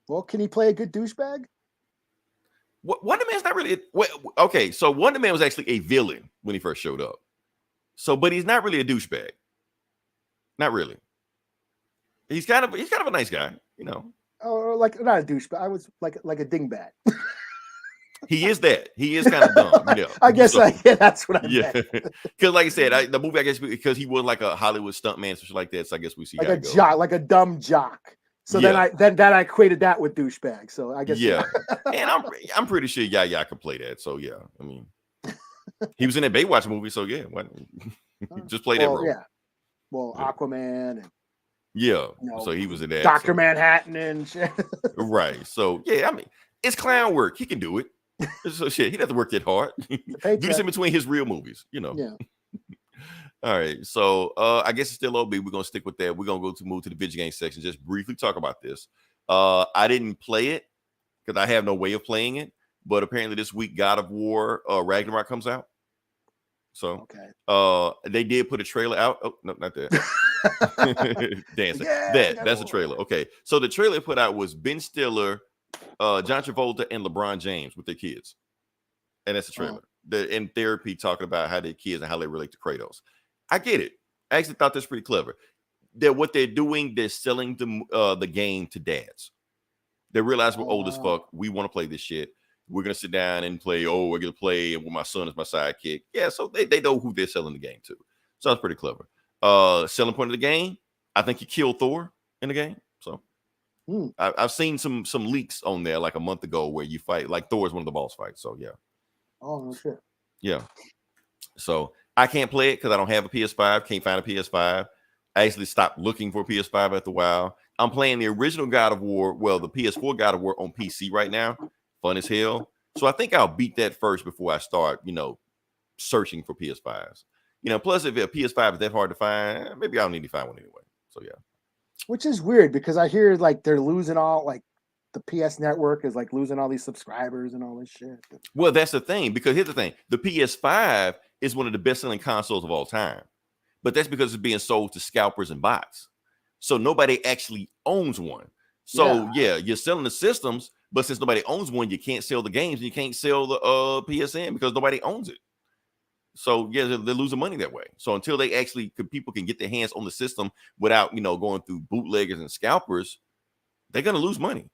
Well, can he play a good douchebag? Wonder Man's not really. Okay, so Wonder Man was actually a villain when he first showed up. So, but he's not really a douchebag. Not really. He's kind of a nice guy, Oh, like not a douchebag. I was like a dingbat. He is that. He is kind of dumb. I guess that's what I meant. Because like I said, the movie, I guess, because he was like a Hollywood stuntman, something like that. So I guess we see like a jock, like a dumb jock. So then I equated that with douchebag. So I guess and I'm pretty sure Yahya can play that. So yeah, I mean, he was in that Baywatch movie. So yeah, just play that role. Yeah, well, Aquaman and so he was in that. Dr. Manhattan and shit. Right. So yeah, I mean, it's clown work. He can do it. So shit, he doesn't have to work that hard. Do this in between his real movies, Yeah. All right. So I guess it's still OB. We're gonna stick with that. We're gonna move to the video game section. Just briefly talk about this. I didn't play it because I have no way of playing it. But apparently this week, God of War Ragnarok comes out. So they did put a trailer out. Oh no, not that. Dancing. That's a trailer. Okay. So the trailer put out was Ben Stiller, John Travolta, and LeBron James with their kids. And that's a trailer. They're in therapy talking about how their kids and how they relate to Kratos. I get it. I actually thought that's pretty clever. That what they're doing, they're selling the game to dads. They realize we're old as fuck. We want to play this shit. We're gonna sit down and play. Oh, we're gonna play with my son as my sidekick. Yeah, so they know who they're selling the game to. So that's pretty clever. Selling point of the game. I think you killed Thor in the game. So I've seen some leaks on there like a month ago where you fight like Thor is one of the boss fights. So yeah. Oh no shit. Yeah. So I can't play it because I don't have a PS5. Can't find a PS5. I actually stopped looking for a PS5 after a while. I'm playing the original God of War. Well, the PS4 God of War on PC right now. Fun as hell. So I think I'll beat that first before I start, searching for PS5s. Plus if a PS5 is that hard to find, maybe I'll need to find one anyway. So yeah. Which is weird because I hear like they're losing all like the PS network is like losing all these subscribers and all this shit. Well, that's the thing, because here's the thing. The PS5 is one of the best-selling consoles of all time. But that's because it's being sold to scalpers and bots. So nobody actually owns one. So yeah, you're selling the systems, but since nobody owns one, you can't sell the games and you can't sell the PSN because nobody owns it. So yeah, they're losing money that way. So until they actually people can get their hands on the system without going through bootleggers and scalpers, they're gonna lose money.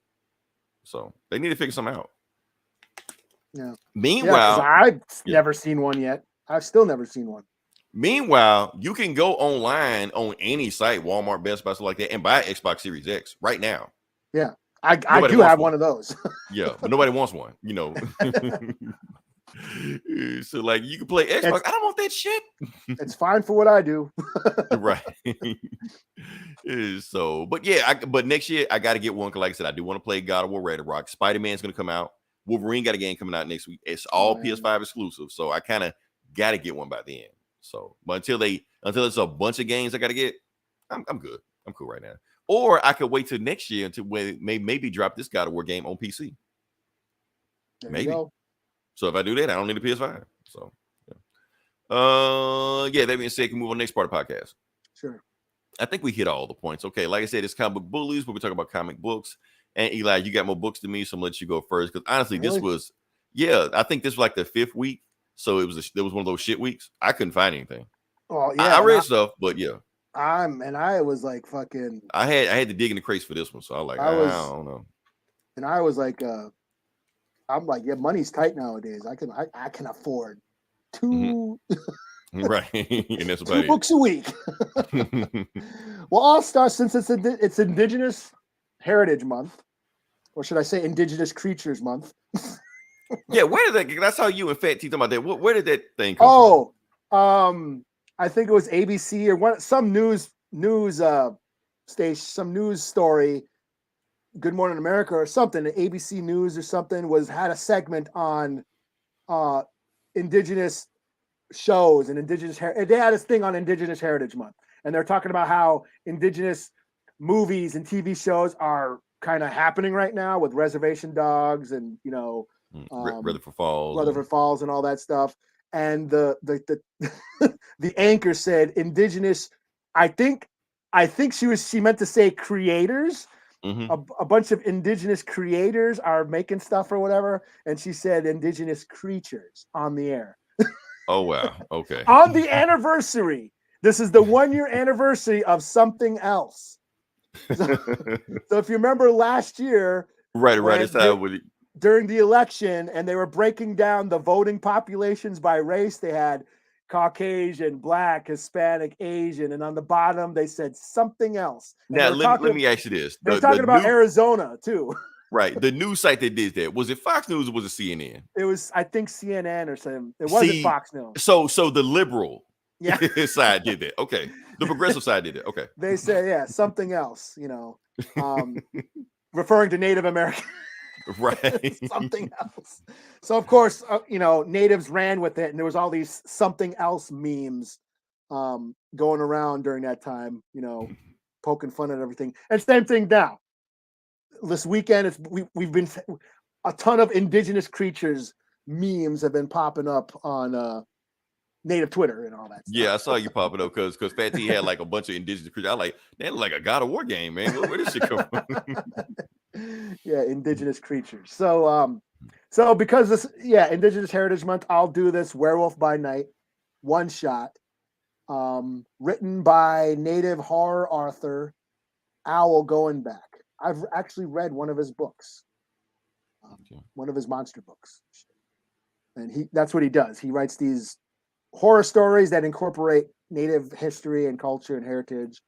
So they need to figure something out. Yeah. Meanwhile, I've never seen one yet. I've still never seen one. Meanwhile, you can go online on any site, Walmart, Best Buy, stuff like that, and buy Xbox Series X right now. Yeah, I do have one of those. Yeah, but nobody wants one. So like you can play Xbox. I don't want that shit. It's fine for what I do. Right. So, but yeah, but next year I got to get one. Cause like I said, I do want to play God of War Ragnarok. Spider-Man's gonna come out. Wolverine got a game coming out next week. It's all PS5 exclusive, so I kind of got to get one by the end. So, but until it's a bunch of games I got to get, I'm good. I'm cool right now. Or I could wait till next year until when maybe drop this God of War game on PC. Maybe. So if I do that, I don't need a PS5. So, that being said, can move on to the next part of the podcast. Sure. I think we hit all the points. Okay, like I said, it's Comic Book Bullies, where we talk about comic books. And Eli, you got more books than me, so I'm gonna let you go first. Because honestly, this was, I think this was like the 5th week. So it was one of those shit weeks. I couldn't find anything. Well, yeah, I read stuff, but yeah. I was like fucking. I had to dig in the crates for this one, so I was like, I don't know. And I was like, I'm like, yeah, money's tight nowadays. I can afford 2 right, and that's 2 books a week. Well, I'll start since it's Indigenous Heritage Month, or should I say Indigenous Creatures Month? Yeah, where did that? That's how you and Fat T talking about that. Where did that thing come from? I think it was ABC or some news station, some news story. Good Morning America or something. ABC News or something had a segment on Indigenous shows and Indigenous. They had this thing on Indigenous Heritage Month, and they're talking about how Indigenous movies and TV shows are kind of happening right now with Reservation Dogs and Rutherford Falls and all that stuff. And the the anchor said Indigenous. I think she meant to say creators. A bunch of Indigenous creators are making stuff or whatever, and she said Indigenous creatures on the air. Oh wow! Okay. On the anniversary, this is the 1-year anniversary of something else. So if you remember last year, right, during the election, and they were breaking down the voting populations by race, they had Caucasian, Black, Hispanic, Asian, and on the bottom they said something else. And Now let me ask you this: they're talking about Arizona too. Right, the news site that did that, was it Fox News or was it CNN? It was, I think, CNN or something. It wasn't Fox News. So the liberal side did that. Okay, the progressive side did it. Okay, they say something else. Referring to Native American. Right. Something else. So of course, natives ran with it, and there was all these something else memes going around during that time, poking fun at everything. And same thing now. This weekend, we've been a ton of indigenous creatures memes have been popping up on native Twitter and all that stuff. Yeah, I saw you popping up because Fat T had like a bunch of indigenous creatures. I like, they look like a God of War game, man. Where did shit come from? Yeah, indigenous creatures. So because this, Indigenous Heritage Month, I'll do this Werewolf by Night one shot, written by native horror author Owl Going Back. I've actually read one of his books, one of his monster books, and that's what he does. He writes these horror stories that incorporate native history and culture and heritage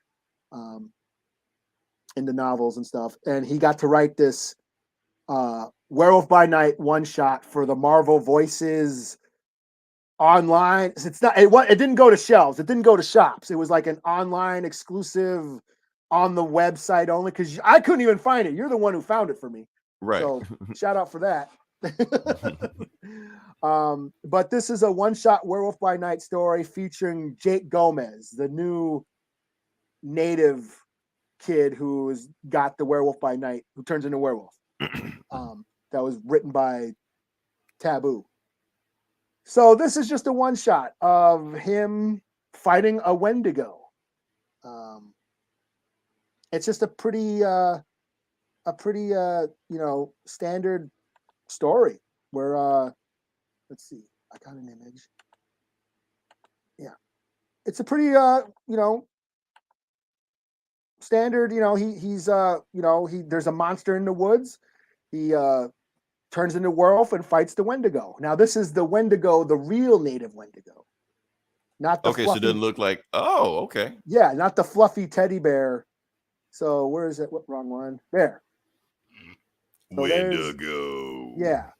into novels and stuff. And he got to write this Werewolf by Night one shot for the Marvel Voices online. It's not. It didn't go to shelves. It didn't go to shops. It was like an online exclusive on the website only, because I couldn't even find it. You're the one who found it for me. Right. So shout out for that. But this is a one-shot Werewolf by Night story featuring Jake Gomez, the new native kid who's got the Werewolf by Night, who turns into a werewolf. That was written by Taboo. So this is just a one-shot of him fighting a Wendigo. It's just a pretty standard story where let's see, I got an image. Yeah, it's a pretty standard. He's there's a monster in the woods. He turns into a werewolf and fights the Wendigo. Now this is the Wendigo, the real native Wendigo, not the fluffy, so it doesn't look like. Oh, okay. Yeah, not the fluffy teddy bear. So where is it? What, wrong one? There. So Wendigo. Yeah.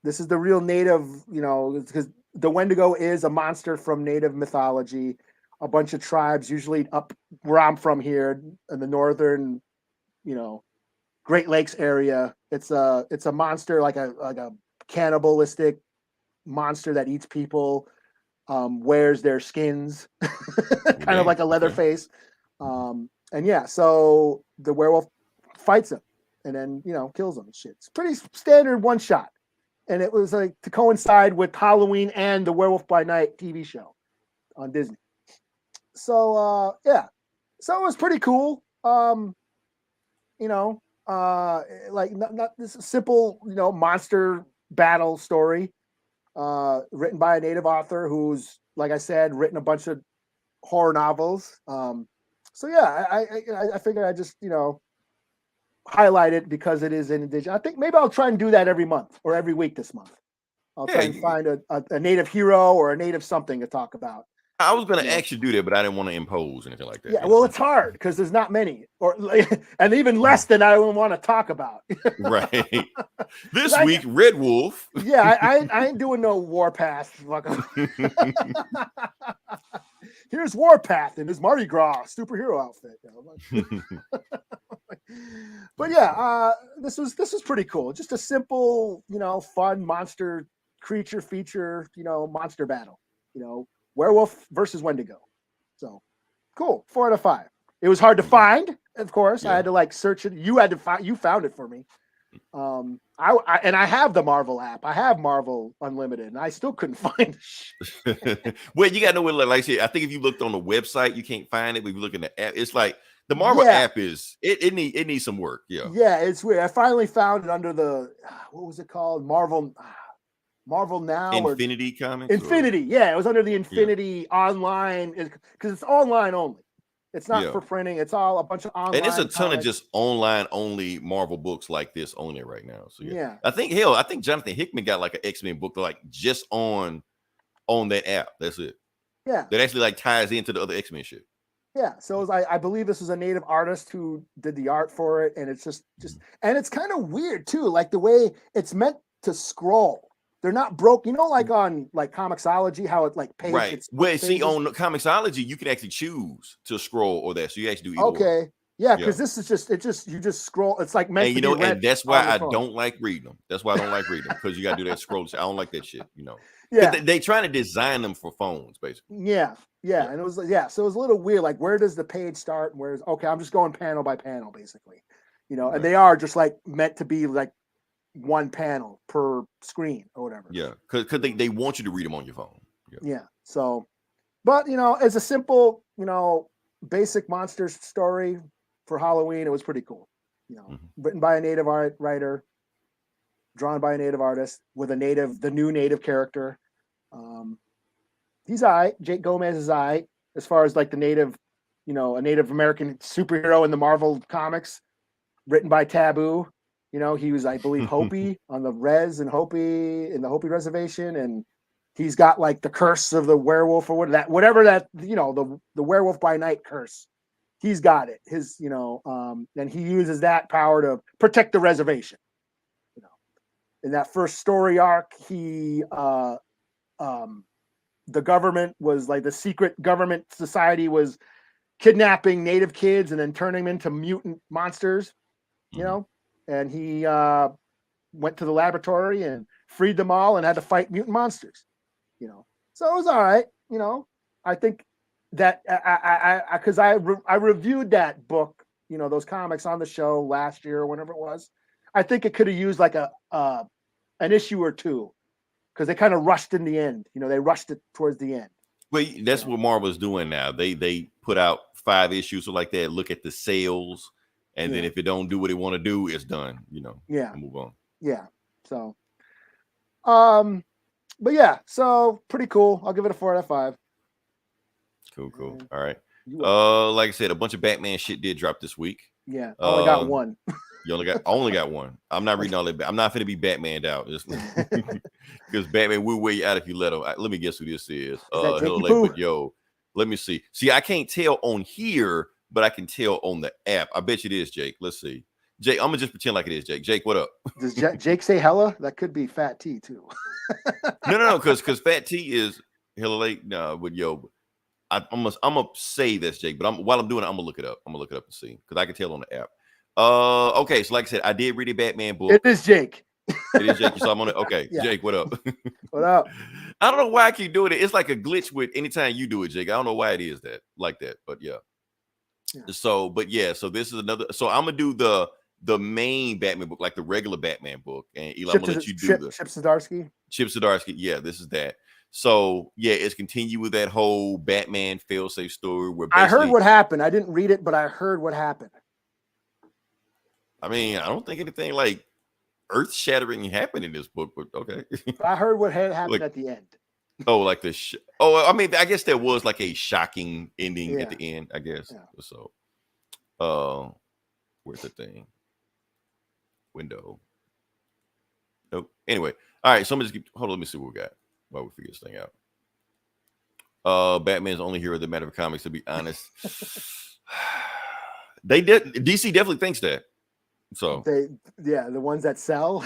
This is the real native, because the Wendigo is a monster from native mythology. A bunch of tribes, usually up where I'm from here in the northern, Great Lakes area. It's a monster, like a cannibalistic monster that eats people, wears their skins, kind of like a Leatherface. And yeah, so the werewolf fights him and then, kills him and shit. It's pretty standard one shot. And it was like to coincide with Halloween and the Werewolf by Night TV show on Disney. So, so it was pretty cool. Like not this simple, monster battle story, written by a native author who's, like I said, written a bunch of horror novels. So yeah, I figured I just, highlight it because it is an indigenous. I think maybe I'll try and do that every month or every week this month. I'll try and find a native hero or a native something to talk about. I was going to actually do that, but I didn't want to impose anything like that. Yeah, well, it's hard because there's not many, and even less than I want to talk about. Right. This week, Red Wolf. Yeah, I ain't doing no Warpath. Here's Warpath in his Mardi Gras superhero outfit. But yeah, this was pretty cool. Just a simple, fun monster creature feature, monster battle. Werewolf versus Wendigo. So cool. 4 out of 5. It was hard to find, of course. Yeah. I had to search it. You found it for me. I have the Marvel app. I have Marvel Unlimited, and I still couldn't find it. Well, you got to know what, like I said, I think if you looked on the website, you can't find it. But if you look in the app, it's like the Marvel app is it needs some work. Yeah. Yeah, it's weird. I finally found it under the what was it called? Marvel Now, Infinity Comics. Infinity, yeah, it was under the Infinity online because it's online only. It's not for printing. It's all a bunch of online. And it's a ton of just online only Marvel books like this on there right now. So yeah. I think Jonathan Hickman got like an X-Men book just on that app. That's it. Yeah. That actually like ties into the other X-Men shit. Yeah. So it was, I believe this was a native artist who did the art for it, and it's just and it's kind of weird too, like the way it's meant to scroll. They're not broke, like on like Comixology, how it like page. Right. Well, see, on Comixology, you can actually choose to scroll or that, so you actually do either. Okay. Or. Yeah, because this is you just scroll. It's like meant and to be read and that's why I phone. don't like reading them. That's why I don't like reading them, because you got to do that scroll. I don't like that shit. Yeah. They trying to design them for phones, basically. Yeah. And it was so it was a little weird. Like, where does the page start? And where's I'm just going panel by panel, basically. Right. And they are just like meant to be like one panel per screen or whatever. Yeah, because they want you to read them on your phone. Yeah. So, but it's a simple, basic monster story for Halloween. It was pretty cool. Written by a native writer, drawn by a native artist with the new native character. He's all right. Jake Gomez is all right as far as like the native, a Native American superhero in the Marvel comics, written by Taboo. He was, I believe, Hopi on the res and Hopi in the Hopi reservation, and he's got like the curse of the werewolf or whatever that the werewolf by night curse. He's got it. His and he uses that power to protect the reservation. In that first story arc, the government was like the secret government society was kidnapping native kids and then turning them into mutant monsters, and he went to the laboratory and freed them all and had to fight mutant monsters, so it was all right. I think that because I reviewed that book, those comics on the show last year or whenever it was. I think it could have used like an issue or two, because they kind of rushed in the end. They rushed it towards the end. Well, that's what Marvel's doing now. They put out 5 issues or like that. Look at the sales, and then if it don't do what they want to do, it's done. Yeah, move on. Yeah. So, but yeah, so pretty cool. I'll give it a 4 out of 5. Cool. All right. Like I said, a bunch of Batman shit did drop this week. Yeah, I only got one. You only got one. I'm not reading all that. I'm not going to be Batmaned out, just because Batman will weigh you out if you let him. Let me guess who this is. But yo, let me see. See, I can't tell on here, but I can tell on the app. I bet you it is Jake. Let's see. Jake, I'm gonna just pretend like it is Jake. Jake, what up? Does Jake say hella? That could be Fat T too. No, because Fat T is hella late. No, but yo, I'm gonna say that's Jake. But while I'm doing it, I'm gonna look it up. I'm gonna look it up and see, because I can tell on the app. Okay, so like I said, I did read a Batman book. It is Jake. It is Jake. So I'm on it. Okay, yeah. Jake, what up? What up? I don't know why I keep doing it. It's like a glitch with anytime you do it, Jake. I don't know why it is that like that, but yeah. So this is another. So I'm gonna do the main Batman book, like the regular Batman book, and Eli, I'm gonna let you do the Chip Zdarsky. Chip Zdarsky. Yeah, this is that. So yeah, it's continue with that whole Batman failsafe story where I heard what happened. I didn't read it, but I heard what happened. I mean, I don't think anything like earth-shattering happened in this book, but okay. I heard what had happened at the end. Oh, like the I mean, I guess there was like a shocking ending at the end, I guess. Yeah. So, where's the thing? Window. Nope. Anyway, all right. So I'm just hold on. Let me see what we got while we figure this thing out. Batman's the only hero that matters for comics. To be honest, DC definitely thinks that. So the ones that sell.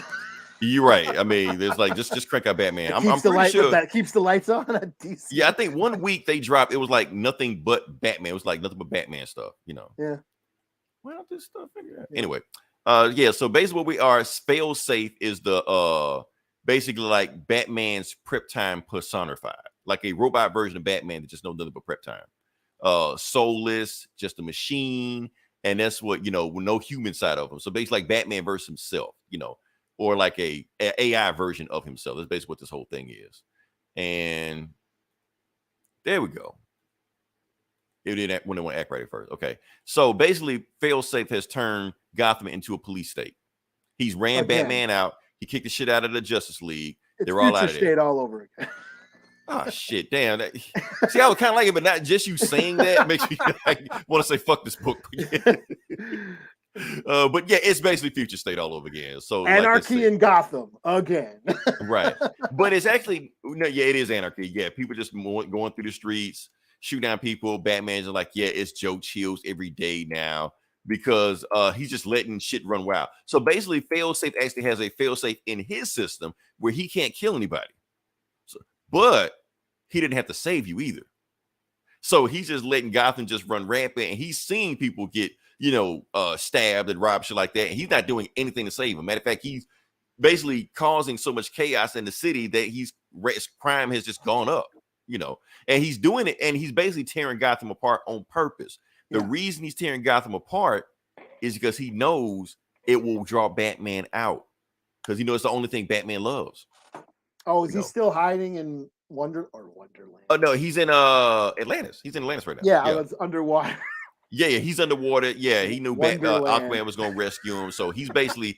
You're right. I mean, there's like just crank out Batman. I'm pretty sure that keeps the lights on at DC. Yeah, I think one week they dropped. It was like nothing but Batman. It was like nothing but Batman stuff. Yeah. Well, this stuff. Anyway, So basically, what we are, failsafe is the basically like Batman's prep time personified, like a robot version of Batman that just knows nothing but prep time. Soulless, just a machine. And that's what, with no human side of him. So basically like Batman versus himself, or like a AI version of himself. That's basically what this whole thing is. And there we go. It didn't act when they want to act right at first. Okay. So basically failsafe has turned Gotham into a police state. He's ran Batman out. He kicked the shit out of the Justice League. They're all out of there. State all over again. Oh shit! Damn. See, I was kind of like it, but not just you saying that makes me want to say fuck this book. But yeah, it's basically Future State all over again. So Anarchy in Gotham again. Right. But it's actually, no, yeah, it is anarchy. Yeah, people just going through the streets, shoot down people. Batman's like, yeah, it's Joe Chills every day now because he's just letting shit run wild. So basically, Failsafe actually has a failsafe in his system where he can't kill anybody. So, but he didn't have to save you either. So he's just letting Gotham just run rampant, and he's seeing people get, stabbed and robbed, shit like that. And he's not doing anything to save them. Matter of fact, he's basically causing so much chaos in the city that crime has just gone up, and he's doing it, and he's basically tearing Gotham apart on purpose. The reason he's tearing Gotham apart is because he knows it will draw Batman out, because he knows it's the only thing Batman loves. Oh, is he still hiding in Wonderland? Oh no, he's in Atlantis. He's in Atlantis right now. Yeah, it's underwater. Yeah, he's underwater. Yeah, he knew Aquaman was going to rescue him, so he's basically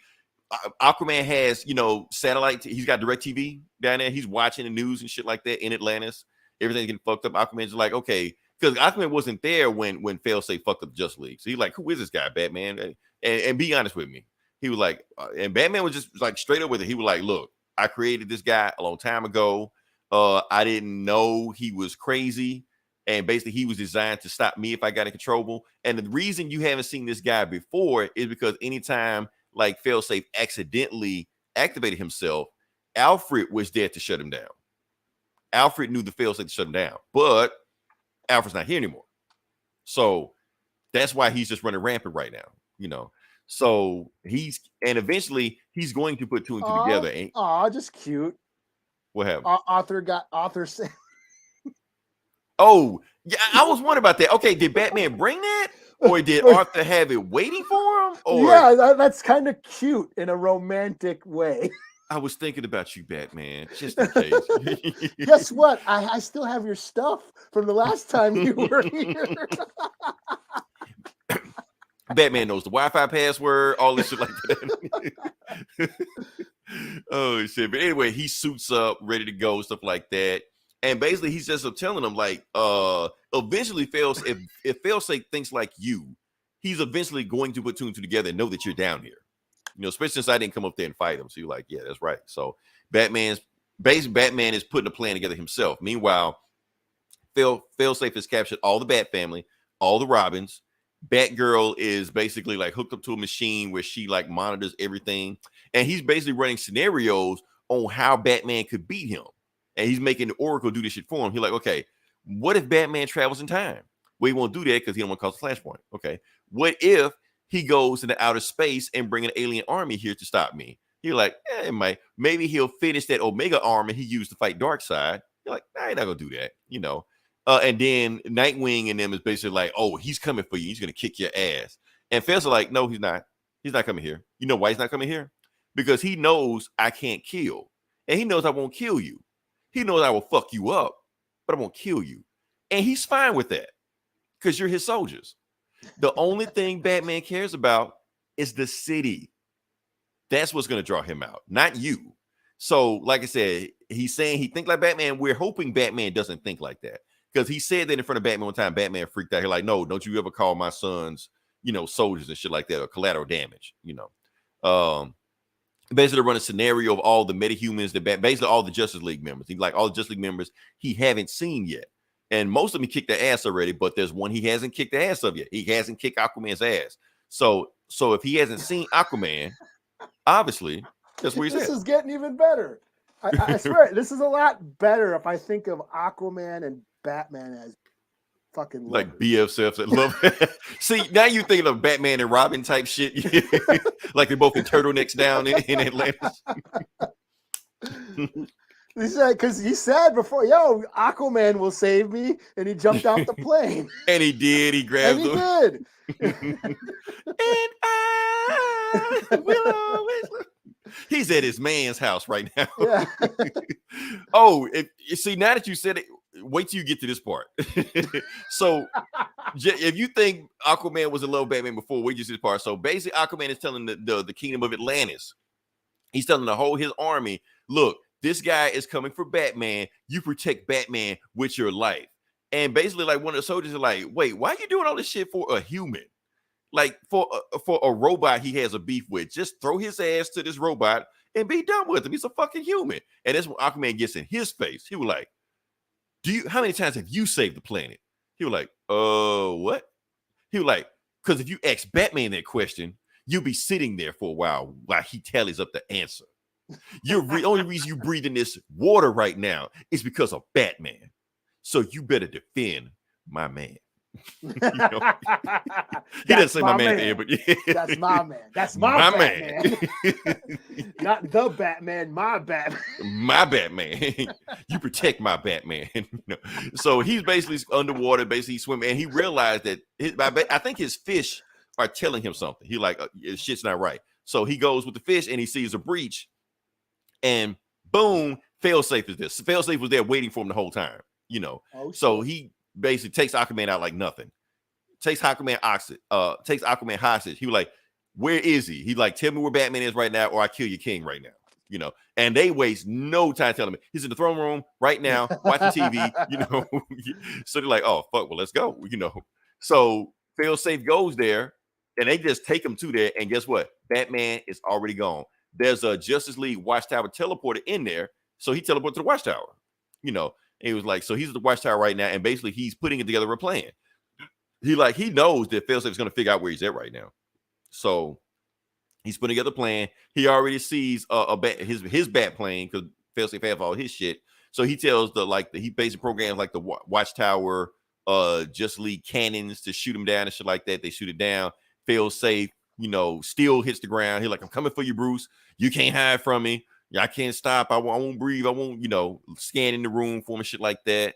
Aquaman has satellite. He's got DirecTV down there. He's watching the news and shit like that in Atlantis. Everything's getting fucked up. Aquaman's like, okay, because Aquaman wasn't there when Failsafe fucked up the Justice League. So he's like, who is this guy, Batman? And be honest with me, he was like, and Batman was just like straight up with it. He was like, look, I created this guy a long time ago. I didn't know he was crazy. And basically, he was designed to stop me if I got in control. And the reason you haven't seen this guy before is because anytime like Failsafe accidentally activated himself, Alfred was there to shut him down. Alfred knew the Failsafe to shut him down, but Alfred's not here anymore. So that's why he's just running rampant right now, So eventually he's going to put two and two together. Just cute. What happened? Arthur. Oh, yeah, I was wondering about that. Okay, did Batman bring that? Or did Arthur have it waiting for him? Or yeah, that's kind of cute in a romantic way. I was thinking about you, Batman, just in case. Guess what? I still have your stuff from the last time you were here. Batman knows the Wi-Fi password, all this shit like that. Oh, shit. But anyway, he suits up, ready to go, stuff like that. And basically, he's just telling them, like, eventually, if Failsafe thinks like you, he's eventually going to put two and two together and know that you're down here. Especially since I didn't come up there and fight him. So you're like, yeah, that's right. So Batman is putting a plan together himself. Meanwhile, Failsafe has captured all the Bat family, all the Robins. Batgirl is basically like hooked up to a machine where she like monitors everything. And he's basically running scenarios on how Batman could beat him. And he's making the Oracle do this shit for him. He's like, okay, what if Batman travels in time? Well, he won't do that because he don't want to cause a flashpoint. Okay. What if he goes into outer space and bring an alien army here to stop me? You're like, maybe he'll finish that Omega army he used to fight Darkseid. You're like, nah, he's not gonna do that, And then Nightwing and them is basically like, oh, he's coming for you. He's gonna kick your ass. And Fez are like, no, he's not. He's not coming here. You know why he's not coming here? Because he knows I can't kill, and he knows I won't kill you. He knows I will fuck you up, but I won't kill you. And he's fine with that because you're his soldiers. The only thing Batman cares about is the city. That's what's going to draw him out, not you. So, like I said, he's saying he thinks like Batman. We're hoping Batman doesn't think like that because he said that in front of Batman one time. Batman freaked out. He's like, no, don't you ever call my sons, soldiers and shit like that or collateral damage, Basically run a scenario of all the metahumans, basically all the Justice League members. He's like all the Justice League members he haven't seen yet. And most of them he kicked their ass already, but there's one he hasn't kicked the ass of yet. He hasn't kicked Aquaman's ass. So if he hasn't seen Aquaman, obviously, that's where he's This at. is getting even better. I swear, this is a lot better if I think of Aquaman and Batman as fucking lovers. Like BFFs that love. See, now you're thinking of Batman and Robin type shit. Like they're both in turtlenecks down in Atlantis. Because he said before, yo, Aquaman will save me, and he jumped out the plane. And he did. He grabbed and he them. did. And I will always love. He's at his man's house right now. Yeah. Oh, see, now that you said it, wait till you get to this part. So, if you think Aquaman was in love with Batman before, wait till this part. So, basically, Aquaman is telling the kingdom of Atlantis, he's telling his army, look, this guy is coming for Batman. You protect Batman with your life. And basically, like one of the soldiers is like, wait, why are you doing all this shit for a human? Like for a robot he has a beef with, just throw his ass to this robot and be done with him. He's a fucking human. And that's when Aquaman gets in his face. He was like, how many times have you saved the planet? He was like, what? He was like, because if you ask Batman that question, you'll be sitting there for a while he tallies up the answer. The only reason you breathe in this water right now is because of Batman. So you better defend my man. He doesn't say my man there, but yeah. That's my man. That's my man. Not the Batman, my Batman. My Batman. You protect my Batman. So he's basically underwater, basically swimming, and he realized that I think his fish are telling him something. He like, shit's not right. So he goes with the fish and he sees a breach, and boom, failsafe is this. Failsafe was there waiting for him the whole time, So he basically takes Aquaman out like nothing. Takes Aquaman hostage. He was like, where is he? He like, tell me where Batman is right now, or I kill your king right now. And they waste no time telling me he's in the throne room right now, watching TV, So they're like, oh fuck, well, let's go, So Failsafe goes there, and they just take him to there, and guess what? Batman is already gone. There's a Justice League Watchtower teleporter in there, so he teleported to the Watchtower, And he was like, so he's at the Watchtower right now, and basically he's putting it together a plan. He knows that Failsafe is going to figure out where he's at right now. So he's putting together a plan. He already sees his bat plane because Failsafe has all his shit. So he tells he basically programs like the Watchtower Justice League cannons to shoot him down and shit like that. They shoot it down. Failsafe, still hits the ground. He's like, I'm coming for you, Bruce. You can't hide from me. I can't stop. I won't breathe. I won't, scan in the room for him, shit like that.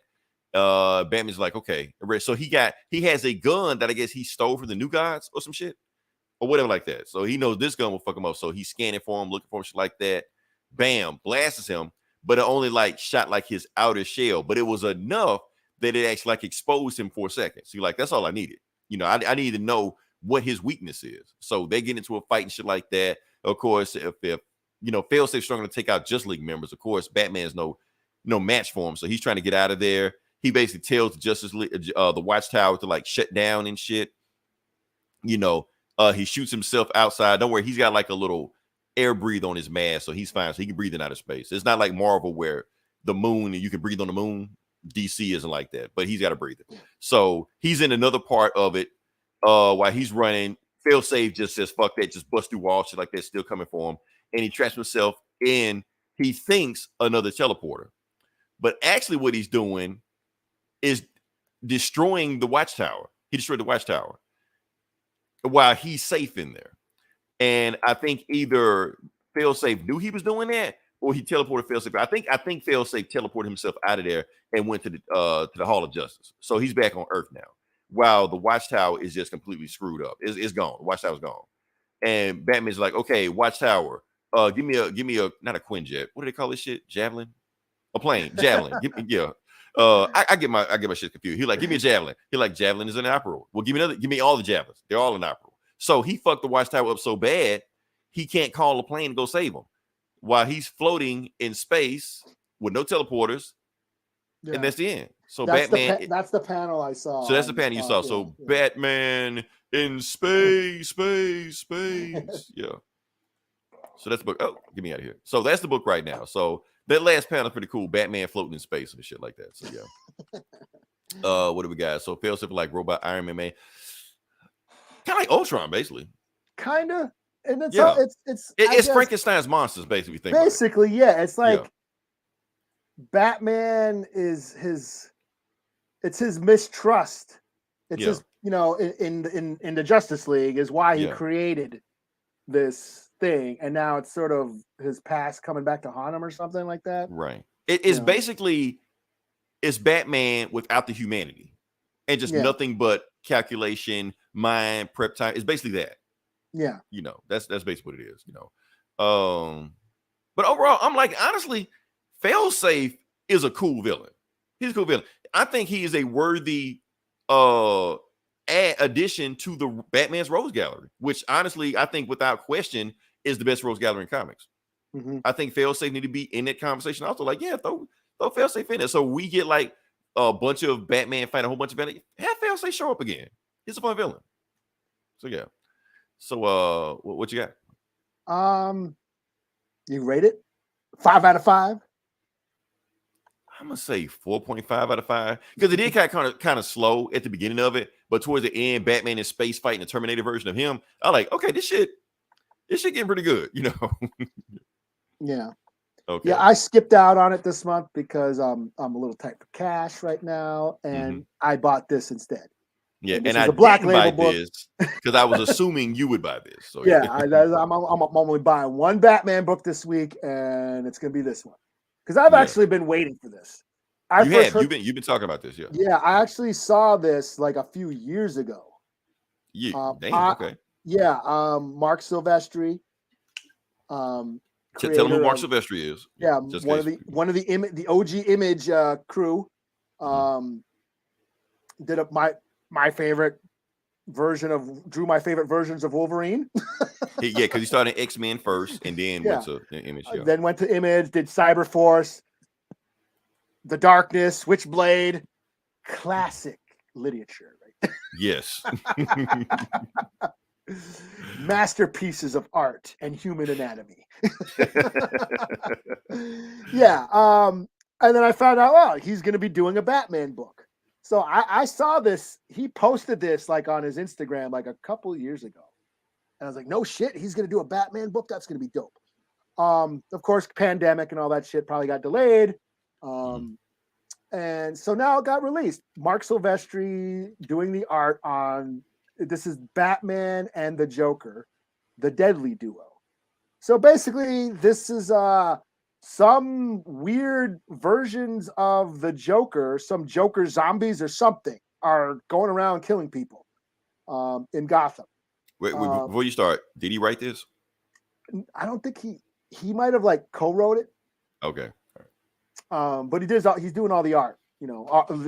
Batman's like, okay. So he has a gun that I guess he stole from the New Gods or some shit or whatever like that. So he knows this gun will fuck him up. So he's scanning for him, looking for him, shit like that. Bam, blasts him, but it only shot his outer shell. But it was enough that it actually exposed him for a second. So that's all I needed. I need to know what his weakness is. So they get into a fight and shit like that. Of course, if Failsafe's struggling to take out Justice League members, of course, Batman's no match for him. So he's trying to get out of there. He basically tells the Justice League, the Watchtower to shut down and shit. He shoots himself outside. Don't worry, he's got a little air breathe on his mask, so he's fine. So he can breathe in outer space. It's not like Marvel where the moon and you can breathe on the moon. DC isn't like that, but he's got to breathe it. So he's in another part of it. While he's running, Failsafe just says, fuck that, just bust through walls, shit like that, still coming for him. And he traps himself in, he thinks, another teleporter. But actually what he's doing is destroying the Watchtower. He destroyed the Watchtower while he's safe in there. And I think either Failsafe knew he was doing that or he teleported Failsafe. I think Failsafe teleported himself out of there and went to the Hall of Justice. So he's back on Earth now, while the Watchtower is just completely screwed up. It's gone. The Watchtower's gone. And Batman's like, okay, Watchtower, give me a not a Quinjet. What do they call this shit? Javelin? A plane. Javelin. I get my shit confused. He like, give me a javelin. He like, javelin is inoperable. Well, give me all the javelins. They're all inoperable. So he fucked the Watchtower up so bad he can't call a plane to go save him while he's floating in space with no teleporters. Yeah. And that's the end. So that's Batman. That's the panel I saw. So that's the panel you saw. So yeah. Batman in space. Yeah. So that's the book. Oh, get me out of here. So that's the book right now. So that last panel is pretty cool. Batman floating in space and shit like that. So yeah. What do we got? So Failsafe like robot Iron Man, kind of like Ultron, basically. Kind of, and it's Frankenstein's monsters, basically. Basically, yeah. It's like Batman is his mistrust. It's his, in the Justice League is why he created this thing, and now it's sort of his past coming back to haunt him or something like that. Right. It's basically it's Batman without the humanity and just nothing but calculation, mind, prep time. It's basically that. Yeah. That's basically what it is. But overall, I'm like, honestly, Failsafe is a cool villain. He's a cool villain. I think he is a worthy addition to the Batman's Rose Gallery, which honestly, I think without question is the best Rose Gallery in comics. Mm-hmm. I think Failsafe need to be in that conversation also. Like, yeah, throw Failsafe in it. So we get like a bunch of Batman fighting a whole bunch of Batman. Have Failsafe show up again. He's a fun villain. yeah. So what you got? You rate it 5 out of 5. I'm gonna say 4.5 out of 5 because it did kind of slow at the beginning of it, but towards the end, Batman in space fighting the Terminator version of him, I like, okay, this shit getting pretty good, you know. Yeah. Okay. Yeah, I skipped out on it this month because I'm a little tight for cash right now, and I bought this instead. Yeah, and I a black didn't label buy book this because I was assuming you would buy this. So yeah, I'm only buying one Batman book this week, and it's gonna be this one because I've actually been waiting for this. You've been talking about this, yeah. Yeah, I actually saw this like a few years ago. Okay. Yeah, Mark Silvestri. Tell them who Mark Silvestri is. Yeah, one of the OG Image crew. Did my favorite drew my favorite versions of Wolverine. Yeah, because he started X-Men first and then went to Image. Yeah. Then went to Image, did Cyberforce, The Darkness, Switchblade, classic literature, right? Yes. Masterpieces of art and human anatomy. Yeah. And then I found out, well, he's going to be doing a Batman book. So I saw this. He posted this like on his Instagram like a couple of years ago. And I was like, no shit, he's going to do a Batman book. That's going to be dope. Of course, pandemic and all that shit probably got delayed. And so now it got released. Mark Silvestri doing the art on, this is Batman and the Joker, the Deadly Duo. So basically, this is some weird versions of the Joker, some Joker zombies or something are going around killing people in Gotham. Wait, before you start, did he write this? I don't think he might have like co-wrote it. Okay. But he's doing all the art, you know,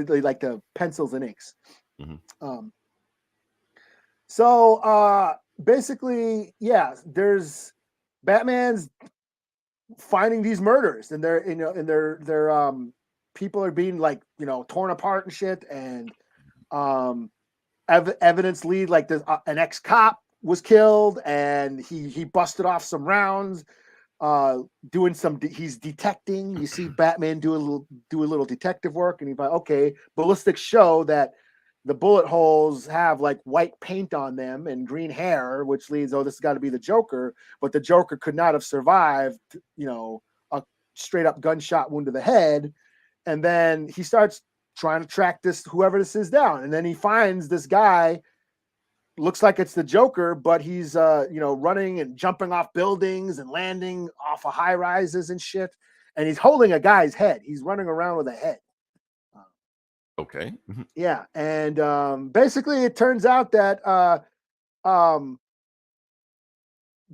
like the pencils and inks. So basically, yeah, there's Batman's finding these murders, and they're, you know, and their people are being like, you know, torn apart and shit, and evidence lead like there's an ex-cop was killed, and he busted off some rounds. He's detecting. You see Batman do a little detective work, and he's like, okay, ballistics show that the bullet holes have like white paint on them and green hair, which leads, this has got to be the Joker. But the Joker could not have survived, you know, a straight up gunshot wound to the head. And then he starts trying to track whoever this is down, and then he finds this guy. Looks like it's the Joker, but he's running and jumping off buildings and landing off of high rises and shit. And he's holding a guy's head. He's running around with a head. Okay. Yeah, and basically it turns out that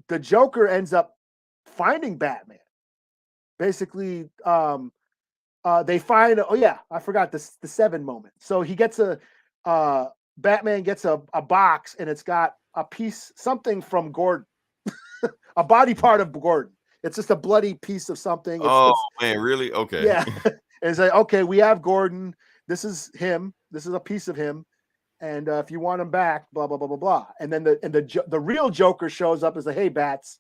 the Joker ends up finding Batman. Basically, they find. Oh yeah, I forgot the 7 moment. So he gets Batman gets a box, and it's got a piece, something from Gordon, a body part of Gordon. It's just a bloody piece of something. Man, really? Okay. Yeah. And it's like, okay, we have Gordon. This is him. This is a piece of him. And if you want him back, blah, blah, blah, blah, blah. And then the real Joker shows up as hey, Bats.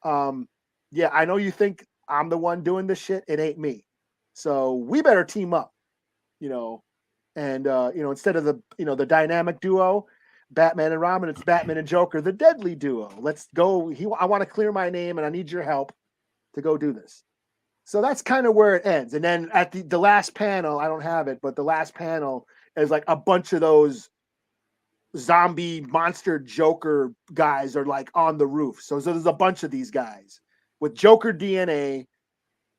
Yeah, I know you think I'm the one doing this shit. It ain't me. So we better team up, you know. And, instead of the dynamic duo, Batman and Robin, it's Batman and Joker, the Deadly Duo. Let's go. I want to clear my name, and I need your help to go do this. So that's kind of where it ends. And then at the last panel, I don't have it, but the last panel is like a bunch of those zombie monster Joker guys are like on the roof. So there's a bunch of these guys with Joker DNA,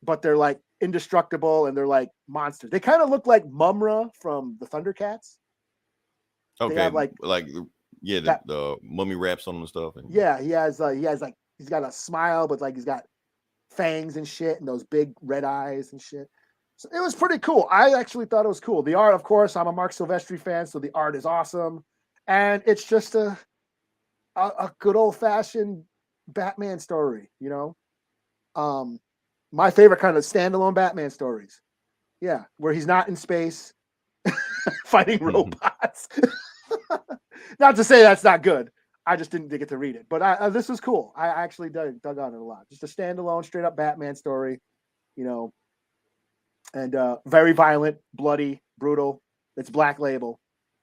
but they're like indestructible and they're like monsters. They kind of look like Mumra from the Thundercats. Okay, they have the mummy wraps on them and stuff. Yeah, he's got a smile, but like he's got fangs and shit, and those big red eyes and shit. So it was pretty cool. I actually thought it was cool. The art, of course, I'm a Mark Silvestri fan, so the art is awesome, and it's just a good old fashioned Batman story, you know. My favorite kind of standalone Batman stories. Yeah, where he's not in space fighting robots. Not to say that's not good, I just didn't get to read it. But this was cool. I actually dug on it a lot. Just a standalone, straight up Batman story, you know, and very violent, bloody, brutal. It's Black Label.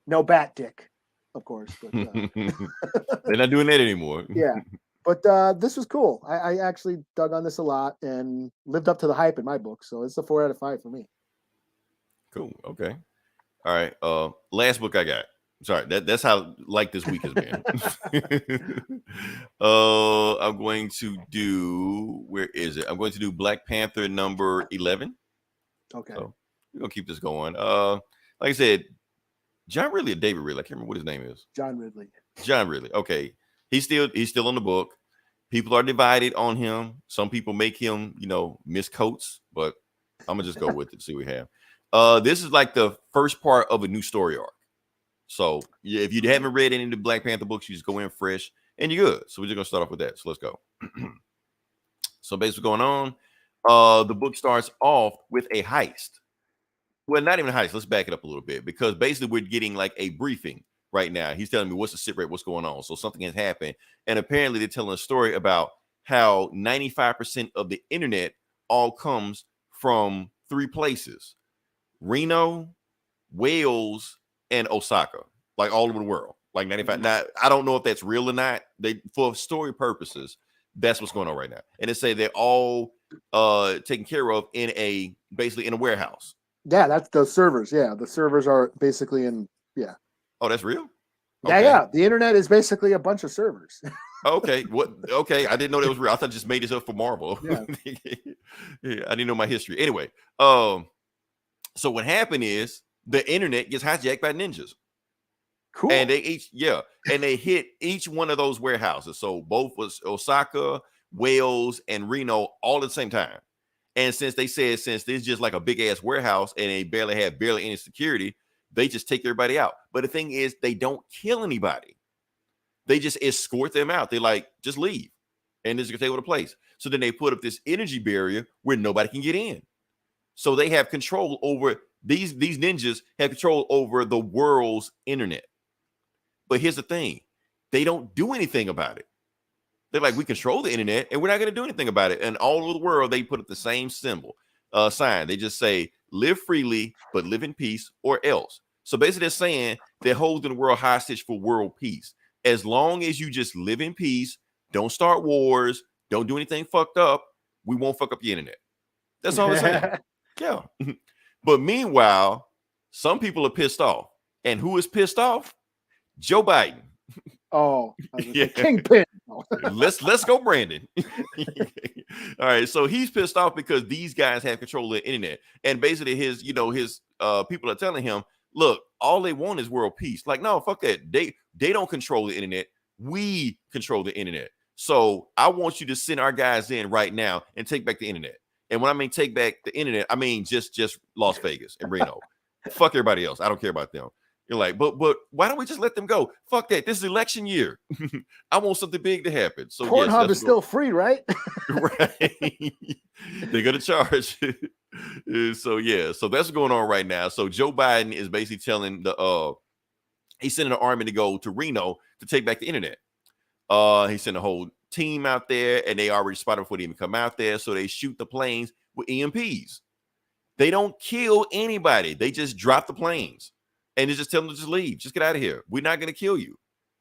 No bat dick, of course. But, they're not doing that anymore. Yeah. But this was cool. I actually dug on this a lot and lived up to the hype in my book. So it's a 4 out of 5 for me. Cool. Okay. All right. Last book I got. Sorry, that's how like this week has been. I'm going to do, where is it? I'm going to do Black Panther number 11. Okay. So we're gonna keep this going. Like I said, John Ridley or David Ridley, I can't remember what his name is. John Ridley. John Ridley. Okay. He's still on the book. People are divided on him. Some people make him, miss coats, but I'm gonna just go with it, see what we have. This is like the first part of a new story arc. So if you haven't read any of the Black Panther books, you just go in fresh and you're good. So we're just gonna start off with that. So let's go. So basically what's going on, the book starts off with a heist. Well, not even a heist. Let's back it up a little bit, because basically we're getting like a briefing right now. He's telling me what's the sit rate, what's going on. So something has happened. And apparently they're telling a story about how 95% of the internet all comes from 3 places: Reno, Wales, and Osaka, like all over the world, like 95. Now, I don't know if that's real or not. They, for story purposes, that's what's going on right now. And they say they're all taken care of basically in a warehouse. Yeah, that's the servers. Yeah, the servers are basically in. Yeah. Oh, that's real? Okay. Yeah. The internet is basically a bunch of servers. Okay. What? Okay. I didn't know that was real. I thought I just made this up for Marvel. Yeah. Yeah, I didn't know my history. Anyway, so what happened is the internet gets hijacked by ninjas. Cool. And they hit each one of those warehouses. So both was Osaka, Wales, and Reno all at the same time. And since this is just like a big ass warehouse and they barely any security, they just take everybody out. But the thing is, they don't kill anybody. They just escort them out. They like, just leave. And this is gonna take over the place. So then they put up this energy barrier where nobody can get in. So they have control over these ninjas have control over the world's internet. But here's the thing, they don't do anything about it. They're like, we control the internet and we're not going to do anything about it. And all over the world, they put up the same sign. They just say, live freely, but live in peace, or else. So basically they're saying they're holding the world hostage for world peace. As long as you just live in peace, don't start wars, don't do anything fucked up, we won't fuck up the internet. That's all they're saying. Yeah. But meanwhile, some people are pissed off. And who is pissed off? Joe Biden. Oh, yeah. Kingpin. Let's go, Brandon. All right, so he's pissed off because these guys have control of the internet, and basically his people are telling him, look, all they want is world peace. Like, no, fuck that. They don't control the internet. We control the internet. So I want you to send our guys in right now and take back the internet. And when I mean take back the internet, I mean just Las Vegas and Reno. Fuck everybody else. I don't care about them. You're like, but why don't we just let them go? Fuck that. This is election year. I want something big to happen. So Pornhub is still free, right? Right. They're gonna charge. So that's going on right now. So Joe Biden is basically telling he's sending an army to go to Reno to take back the internet. He sent a whole team out there, and they already spotted before they even come out there. So they shoot the planes with EMPs. They don't kill anybody. They just drop the planes. And they just tell them to just leave. Just get out of here. We're not going to kill you.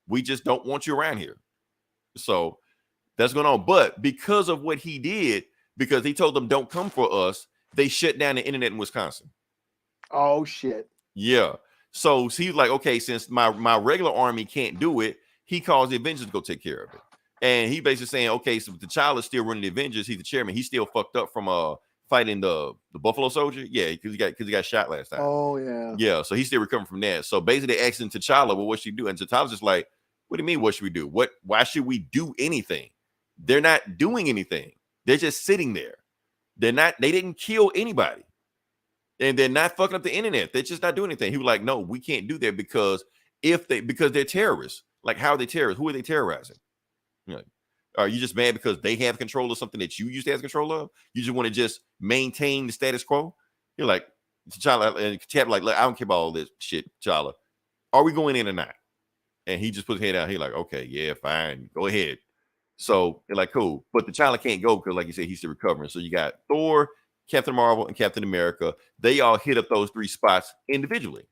We just don't want you around here. So that's going on. But because of what he did, because he told them don't come for us, they shut down the internet in Wisconsin. Oh, shit. Yeah. So he's like, okay, since my regular army can't do it, he calls the Avengers to go take care of it. And he basically saying, okay, so T'Challa is still running the Avengers. He's the chairman. He's still fucked up from fighting the Buffalo Soldier. Yeah, because he got shot last time. Oh, yeah. Yeah, so he's still recovering from that. So basically they're asking T'Challa, well, what should he do? And T'Challa's just like, what do you mean, what should we do? Why should we do anything? They're not doing anything. They're just sitting there. They didn't kill anybody. And they're not fucking up the internet. They're just not doing anything. He was like, no, we can't do that because they're terrorists. Like, how are they terrorists? Who are they terrorizing? You know, are you just mad because they have control of something that you used to have control of? You just want to just maintain the status quo? You're like, T'Challa, and Cap, like, I don't care about all this shit, T'Challa. Are we going in or not? And he just puts his head out. He like, okay, yeah, fine, go ahead. So they're like, cool. But T'Challa can't go because, like you said, he's still recovering. So you got Thor, Captain Marvel, and Captain America. They all hit up those 3 spots individually.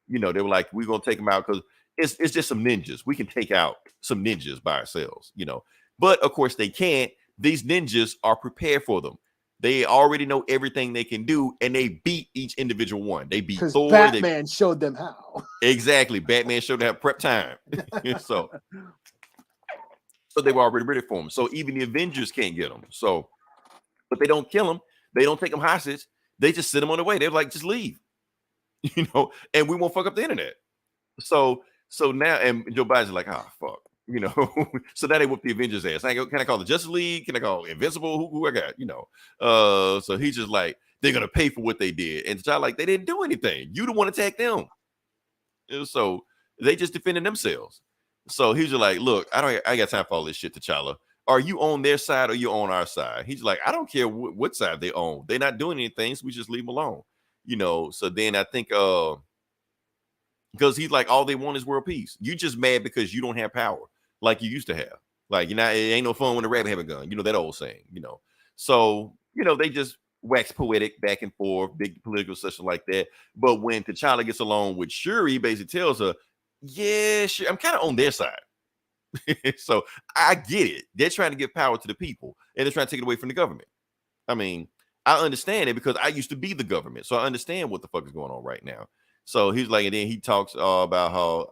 You know, they were like, we're gonna take them out because it's just some ninjas. We can take out some ninjas by ourselves, you know. But of course they can't. These ninjas are prepared for them. They already know everything they can do, and they beat each individual one. They beat Thor. Batman showed them how. Exactly. Batman showed them prep time. so they were already ready for him. So even the Avengers can't get them. So, but they don't kill them. They don't take them hostage. They just send them on the way. They're like, just leave, you know, and we won't fuck up the internet. So now, and Joe Biden's like, ah, fuck, you know. So now they whoop the Avengers ass. Can I call the Justice League? Can I call Invincible? Who I got? You know. So he's just like, they're gonna pay for what they did, and T'Challa like, they didn't do anything. You the one attack them. So they just defended themselves. So he's just like, look, I got time for all this shit, T'Challa. Are you on their side or you on our side? He's like, I don't care what side they own. They're not doing anything, so we just leave them alone. You know, so then I think because he's like, all they want is world peace. You just mad because you don't have power like you used to have. Like, you know, it ain't no fun when a rabbit have a gun. You know, that old saying, you know. So, you know, they just wax poetic back and forth, big political session like that. But when T'Challa gets along with Shuri, he basically tells her, yeah, sure, I'm kind of on their side. So I get it. They're trying to give power to the people, and they're trying to take it away from the government. I mean, I understand it because I used to be the government, so I understand what the fuck is going on right now. So he's like, and then he talks about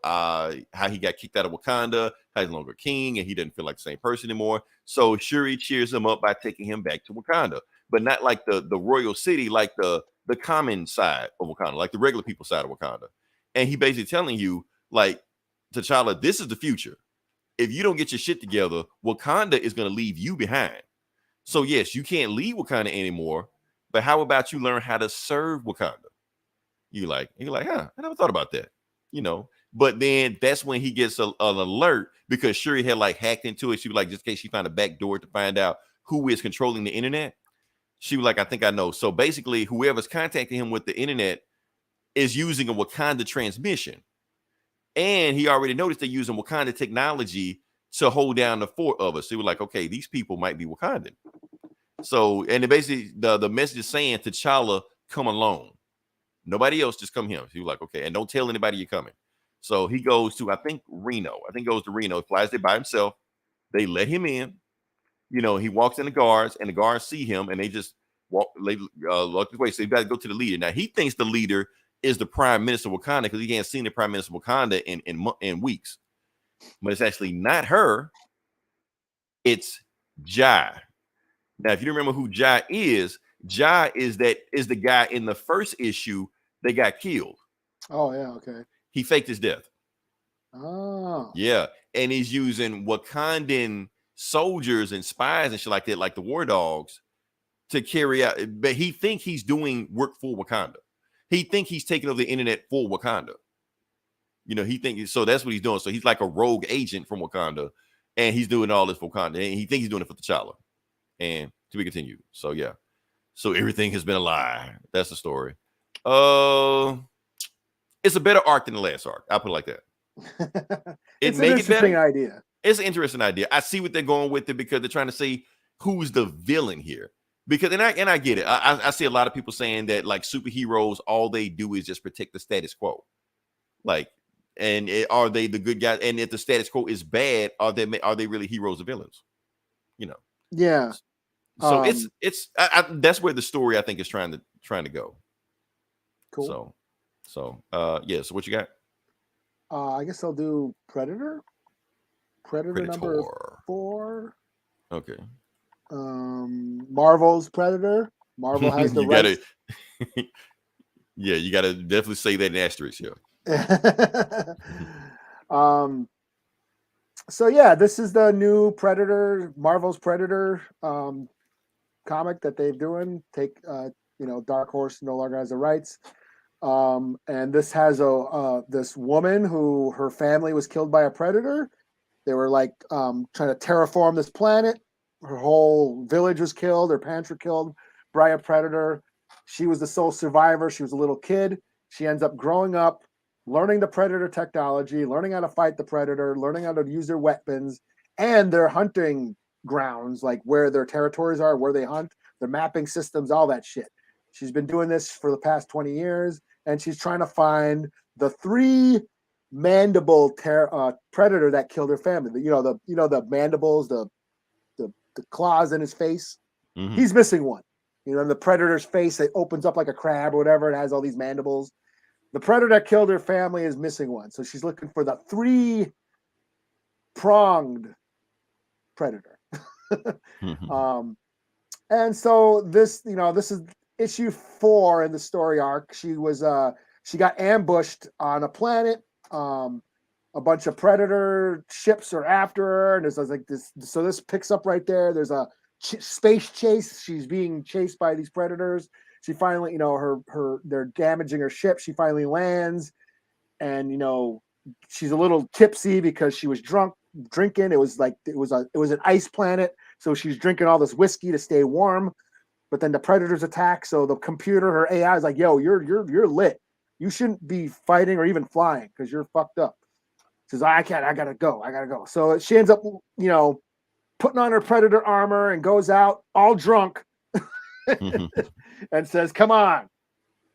how he got kicked out of Wakanda, how he's no longer king, and he doesn't feel like the same person anymore. So Shuri cheers him up by taking him back to Wakanda, but not like the royal city, like the common side of Wakanda, like the regular people side of Wakanda. And he basically telling you, like, T'Challa, this is the future. If you don't get your shit together, Wakanda is going to leave you behind. So yes, you can't leave Wakanda anymore, but how about you learn how to serve Wakanda? You're like, huh, I never thought about that, you know. But then that's when he gets an alert because Shuri had like hacked into it. She was like, just in case she found a back door to find out who is controlling the internet. She was like, I think I know. So basically, whoever's contacting him with the internet is using a Wakanda transmission. And he already noticed they're using Wakanda technology to hold down the fort of us. So he was like, okay, these people might be Wakandan. So, and basically the message is saying, T'Challa, come alone. Nobody else, just come here. He was like, okay, and don't tell anybody you're coming. So he goes to, I think, Reno. Goes to Reno, flies there by himself. They let him in. You know, he walks in the guards, and the guards see him, and they just walk his way. So he got to go to the leader. Now, he thinks the leader is the prime minister of Wakanda because he can't see the prime minister of Wakanda in weeks. But it's actually not her. It's Jai. Now, if you remember who Jai is the guy in the first issue that got killed. Oh, yeah, okay. He faked his death. Oh. Yeah. And he's using Wakandan soldiers and spies and shit like that, like the war dogs, to carry out. But he think he's doing work for Wakanda. He think he's taking over the internet for Wakanda. You know, he thinks so. That's what he's doing. So he's like a rogue agent from Wakanda, and he's doing all this for Wakanda. And he thinks he's doing it for T'Challa. And to be continued. So yeah. So everything has been a lie. That's the story. It's a better arc than the last arc. I'll put it like that. It's an interesting idea. It's an interesting idea. I see what they're going with it because they're trying to say who's the villain here. Because and I get it. I see a lot of people saying that like superheroes, all they do is just protect the status quo. Like, and are they the good guys? And if the status quo is bad, are they really heroes or villains? You know. Yeah. So it's that's where the story I think is trying to go. Cool. So yeah. So what you got? I guess I'll do Predator. Predator number 4. Okay. Marvel's Predator. Marvel has the rights. Yeah, you gotta definitely say that in asterisk. Yeah. So yeah, this is the new Predator, Marvel's Predator comic that they're doing. Dark Horse no longer has the rights. And this has this woman who her family was killed by a predator. They were like trying to terraform this planet. Her whole village was killed. Her parents were killed by a predator. She was the sole survivor. She was a little kid. She ends up growing up learning the predator technology, learning how to fight the predator, learning how to use their weapons and their hunting grounds, like where their territories are, where they hunt, their mapping systems, all that shit. She's been doing this for the past 20 years, and she's trying to find the 3 mandible predator that killed her family. The mandibles, the claws in his face. Mm-hmm. He's missing one. In the predator's face, it opens up like a crab or whatever. It has all these mandibles. The predator that killed her family is missing one. So she's looking for the 3-pronged predator. Mm-hmm. And so this is issue 4 in the story arc. She got ambushed on a planet. A bunch of predator ships are after her, and there's like this. So this picks up right there. There's a space chase. She's being chased by these predators. She finally, they're damaging her ship. She finally lands, and she's a little tipsy because she was drinking. It was an ice planet, so she's drinking all this whiskey to stay warm. But then the predators attack, so the computer, her AI, is like, "Yo, you're lit. You shouldn't be fighting or even flying because you're fucked up." She says, I gotta go. So she ends up, putting on her predator armor and goes out all drunk and says, "Come on."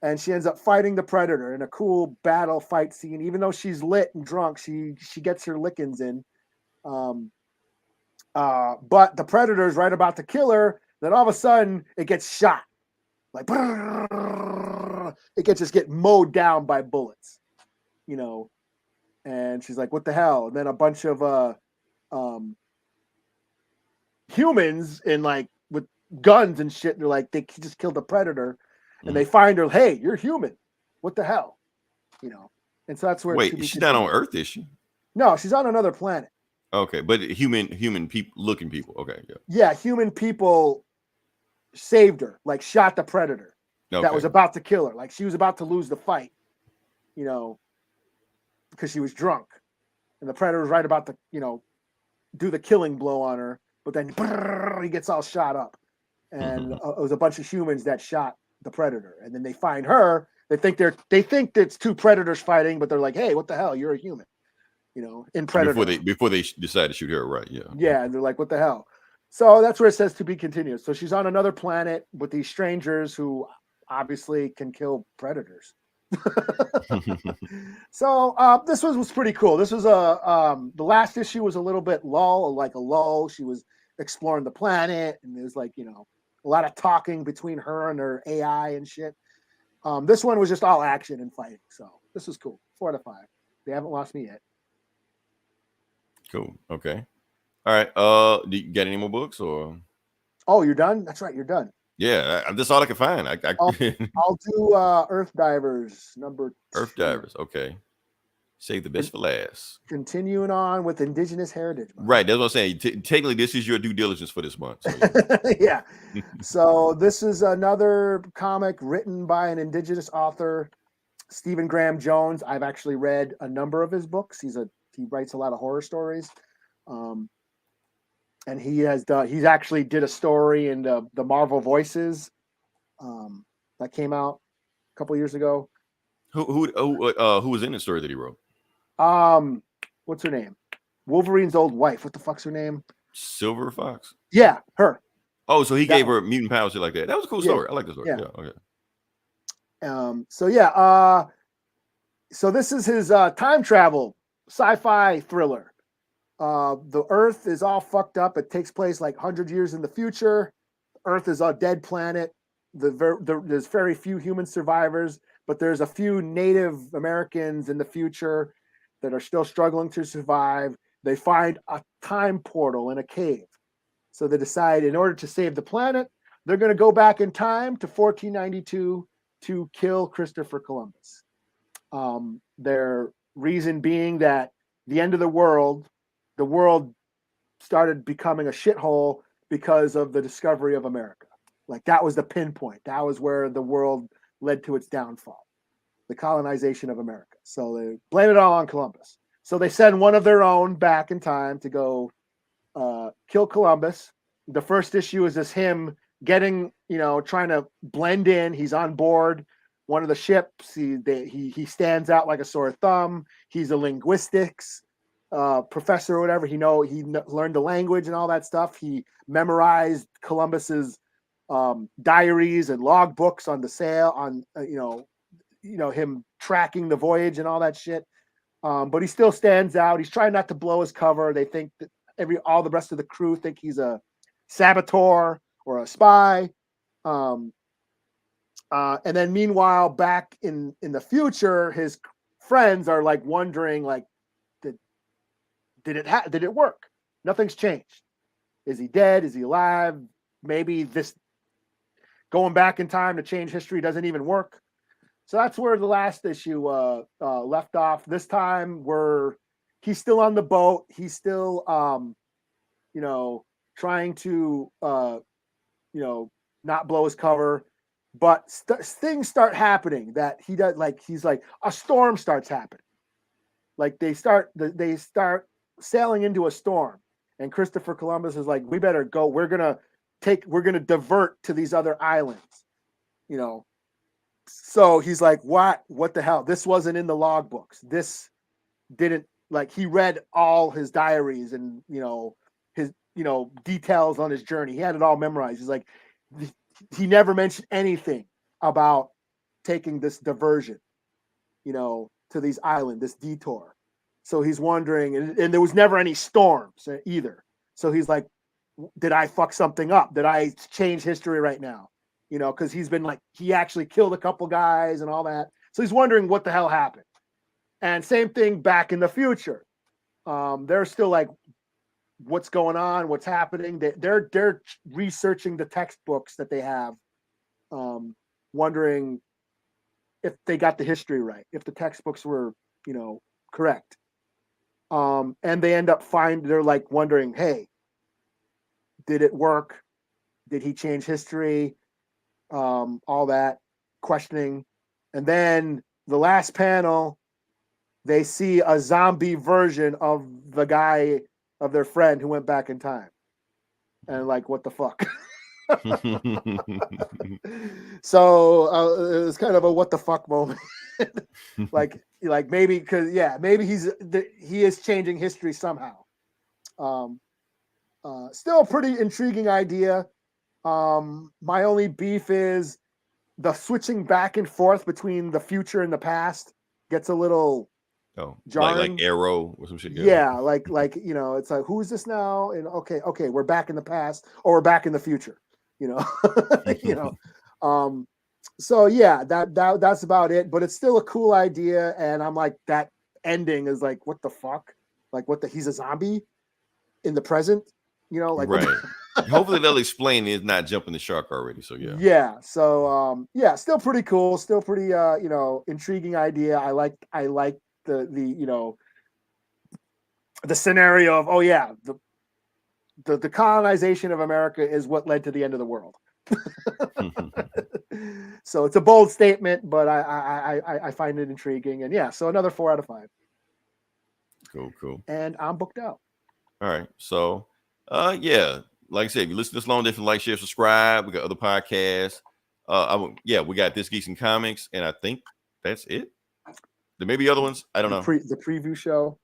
And she ends up fighting the predator in a cool battle fight scene. Even though she's lit and drunk, she gets her lickings in. But the predator is right about to kill her. Then all of a sudden it gets shot. Like it gets just get mowed down by bullets, and she's like, "What the hell?" And then a bunch of humans with guns and shit. They're like, they just killed the predator, and they find her. "Hey, you're human. What the hell?" And so that's where. Wait, she's not on Earth, is she? No, she's on another planet. Okay, but human people, looking people. Okay, yeah. Yeah, human people saved her. Like, shot the predator that was about to kill her. Like, she was about to lose the fight. Because she was drunk, and the predator was right about to, do the killing blow on her. But then he gets all shot up, and it was a bunch of humans that shot the predator. And then they find her. They think it's 2 predators fighting, but they're like, "Hey, what the hell? You're a human." In Predator. Before they decide to shoot her, right? Yeah. Yeah, and they're like, "What the hell?" So that's where it says to be continued. So she's on another planet with these strangers who obviously can kill predators. So this was pretty cool. This was the last issue was a little bit lull. She was exploring the planet, and there's a lot of talking between her and her AI and shit. This one was just all action and fighting. So this was cool. 4 out of 5. They haven't lost me yet. Cool. Okay. All right. Do you get any more books or? Oh, you're done? That's right. You're done. Yeah, that's all I can find. I'll do Earthdivers number 2. Earthdivers. Okay. Save the best for last. Continuing on with Indigenous Heritage Month. Right. That's what I'm saying. Technically, this is your due diligence for this month. So, yeah. So this is another comic written by an Indigenous author, Stephen Graham Jones. I've actually read a number of his books. He writes a lot of horror stories. And he's actually did a story in the Marvel Voices that came out a couple years ago. Who was in the story that he wrote? What's her name? Wolverine's old wife. What the fuck's her name? Silver Fox. Yeah, her. Oh, so he gave her mutant powers like that. That was a cool story. I like this story. Yeah. Okay. So this is his time travel sci-fi thriller. The Earth is all fucked up. It takes place 100 years in the future. Earth is a dead planet. There's very few human survivors, but there's a few Native Americans in the future that are still struggling to survive. They find a time portal in a cave. So they decide, in order to save the planet, they're going to go back in time to 1492 to kill Christopher Columbus. Their reason being that the end of the world started becoming a shithole because of the discovery of America. That was the pinpoint. That was where the world led to its downfall, the colonization of America. So they blame it all on Columbus. So they send one of their own back in time to go kill Columbus. The first issue is just him getting, trying to blend in. He's on board one of the ships. He stands out like a sore thumb. He's a linguistics professor or whatever. He learned the language and all that stuff. He memorized Columbus's diaries and log books on the sail on him tracking the voyage and all that shit. But he still stands out. He's trying not to blow his cover. They think that all the rest of the crew think he's a saboteur or a spy. And then meanwhile, back in the future, his friends are like wondering, like, did it work? Nothing's changed. Is he dead? Is he alive? Maybe this going back in time to change history doesn't even work. So that's where the last issue left off. This time he's still on the boat. He's still trying to not blow his cover. But things start happening that he does. Like he's like a storm starts happening. Like they start sailing into a storm, and Christopher Columbus is like, "We better go. We're gonna divert to these other islands." So he's like, "What the hell? This wasn't in the logbooks. This didn't he read all his diaries and his details on his journey. He had it all memorized. He's like." He never mentioned anything about taking this diversion, to these islands, this detour. So he's wondering, and there was never any storms either. So he's like, did I fuck something up? Did I change history right now? Because he's been he actually killed a couple guys and all that. So he's wondering what the hell happened. And same thing back in the future. They're still like, what's going on, what's happening. They're researching the textbooks that they have, wondering if they got the history right, if the textbooks were correct. And they end up they're like wondering, hey, did it work? Did he change history? All that questioning. And then the last panel, they see a zombie version of the guy, of their friend who went back in time, and like, what the fuck? So it was kind of a what the fuck moment. like maybe maybe he is changing history somehow. Still a pretty intriguing idea. My only beef is the switching back and forth between the future and the past gets a little like Arrow or some shit. Yeah, like it's like, who is this now? And okay, we're back in the past or we're back in the future. So yeah, that's about it. But it's still a cool idea, and I'm like, that ending is like, what the fuck? Like, he's a zombie in the present. Right. Hopefully they'll explain it's not jumping the shark already. So yeah. Yeah. So still pretty cool. Still pretty intriguing idea. I like the scenario of the colonization of America is what led to the end of the world. So it's a bold statement, but I find it intriguing, and so another 4 out of 5. Cool. And I'm booked out. All right. So like I said, if you listen to this long, definitely like, share, subscribe. We got other podcasts. We got This Geeks and Comics, and I think that's it. There may be other ones. I don't know. The preview show.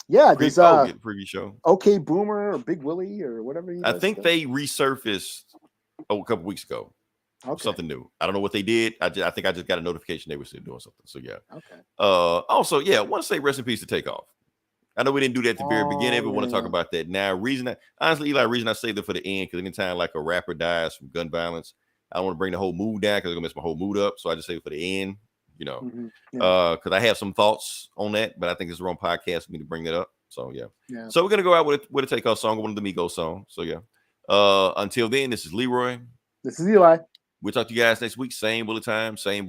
Yeah, there's preview show. Okay Boomer or Big Willie or whatever. I think they resurfaced a couple weeks ago. Okay. Something new. I don't know what they did. I think I just got a notification they were still doing something. So yeah. Okay. Also, I want to say rest in peace to Takeoff. I know we didn't do that at the very beginning, but want to talk about that now. Honestly, Eli, reason I saved it for the end, because anytime like a rapper dies from gun violence, I don't want to bring the whole mood down because it's gonna mess my whole mood up. So I just save it for the end. Because I have some thoughts on that, but I think it's the wrong podcast for me to bring that up. So yeah. So we're gonna go out with a Takeoff song, one of the Migos song. So yeah. Until then, this is Leroy. This is Eli. We'll talk to you guys next week. Same bullet time, same bullet.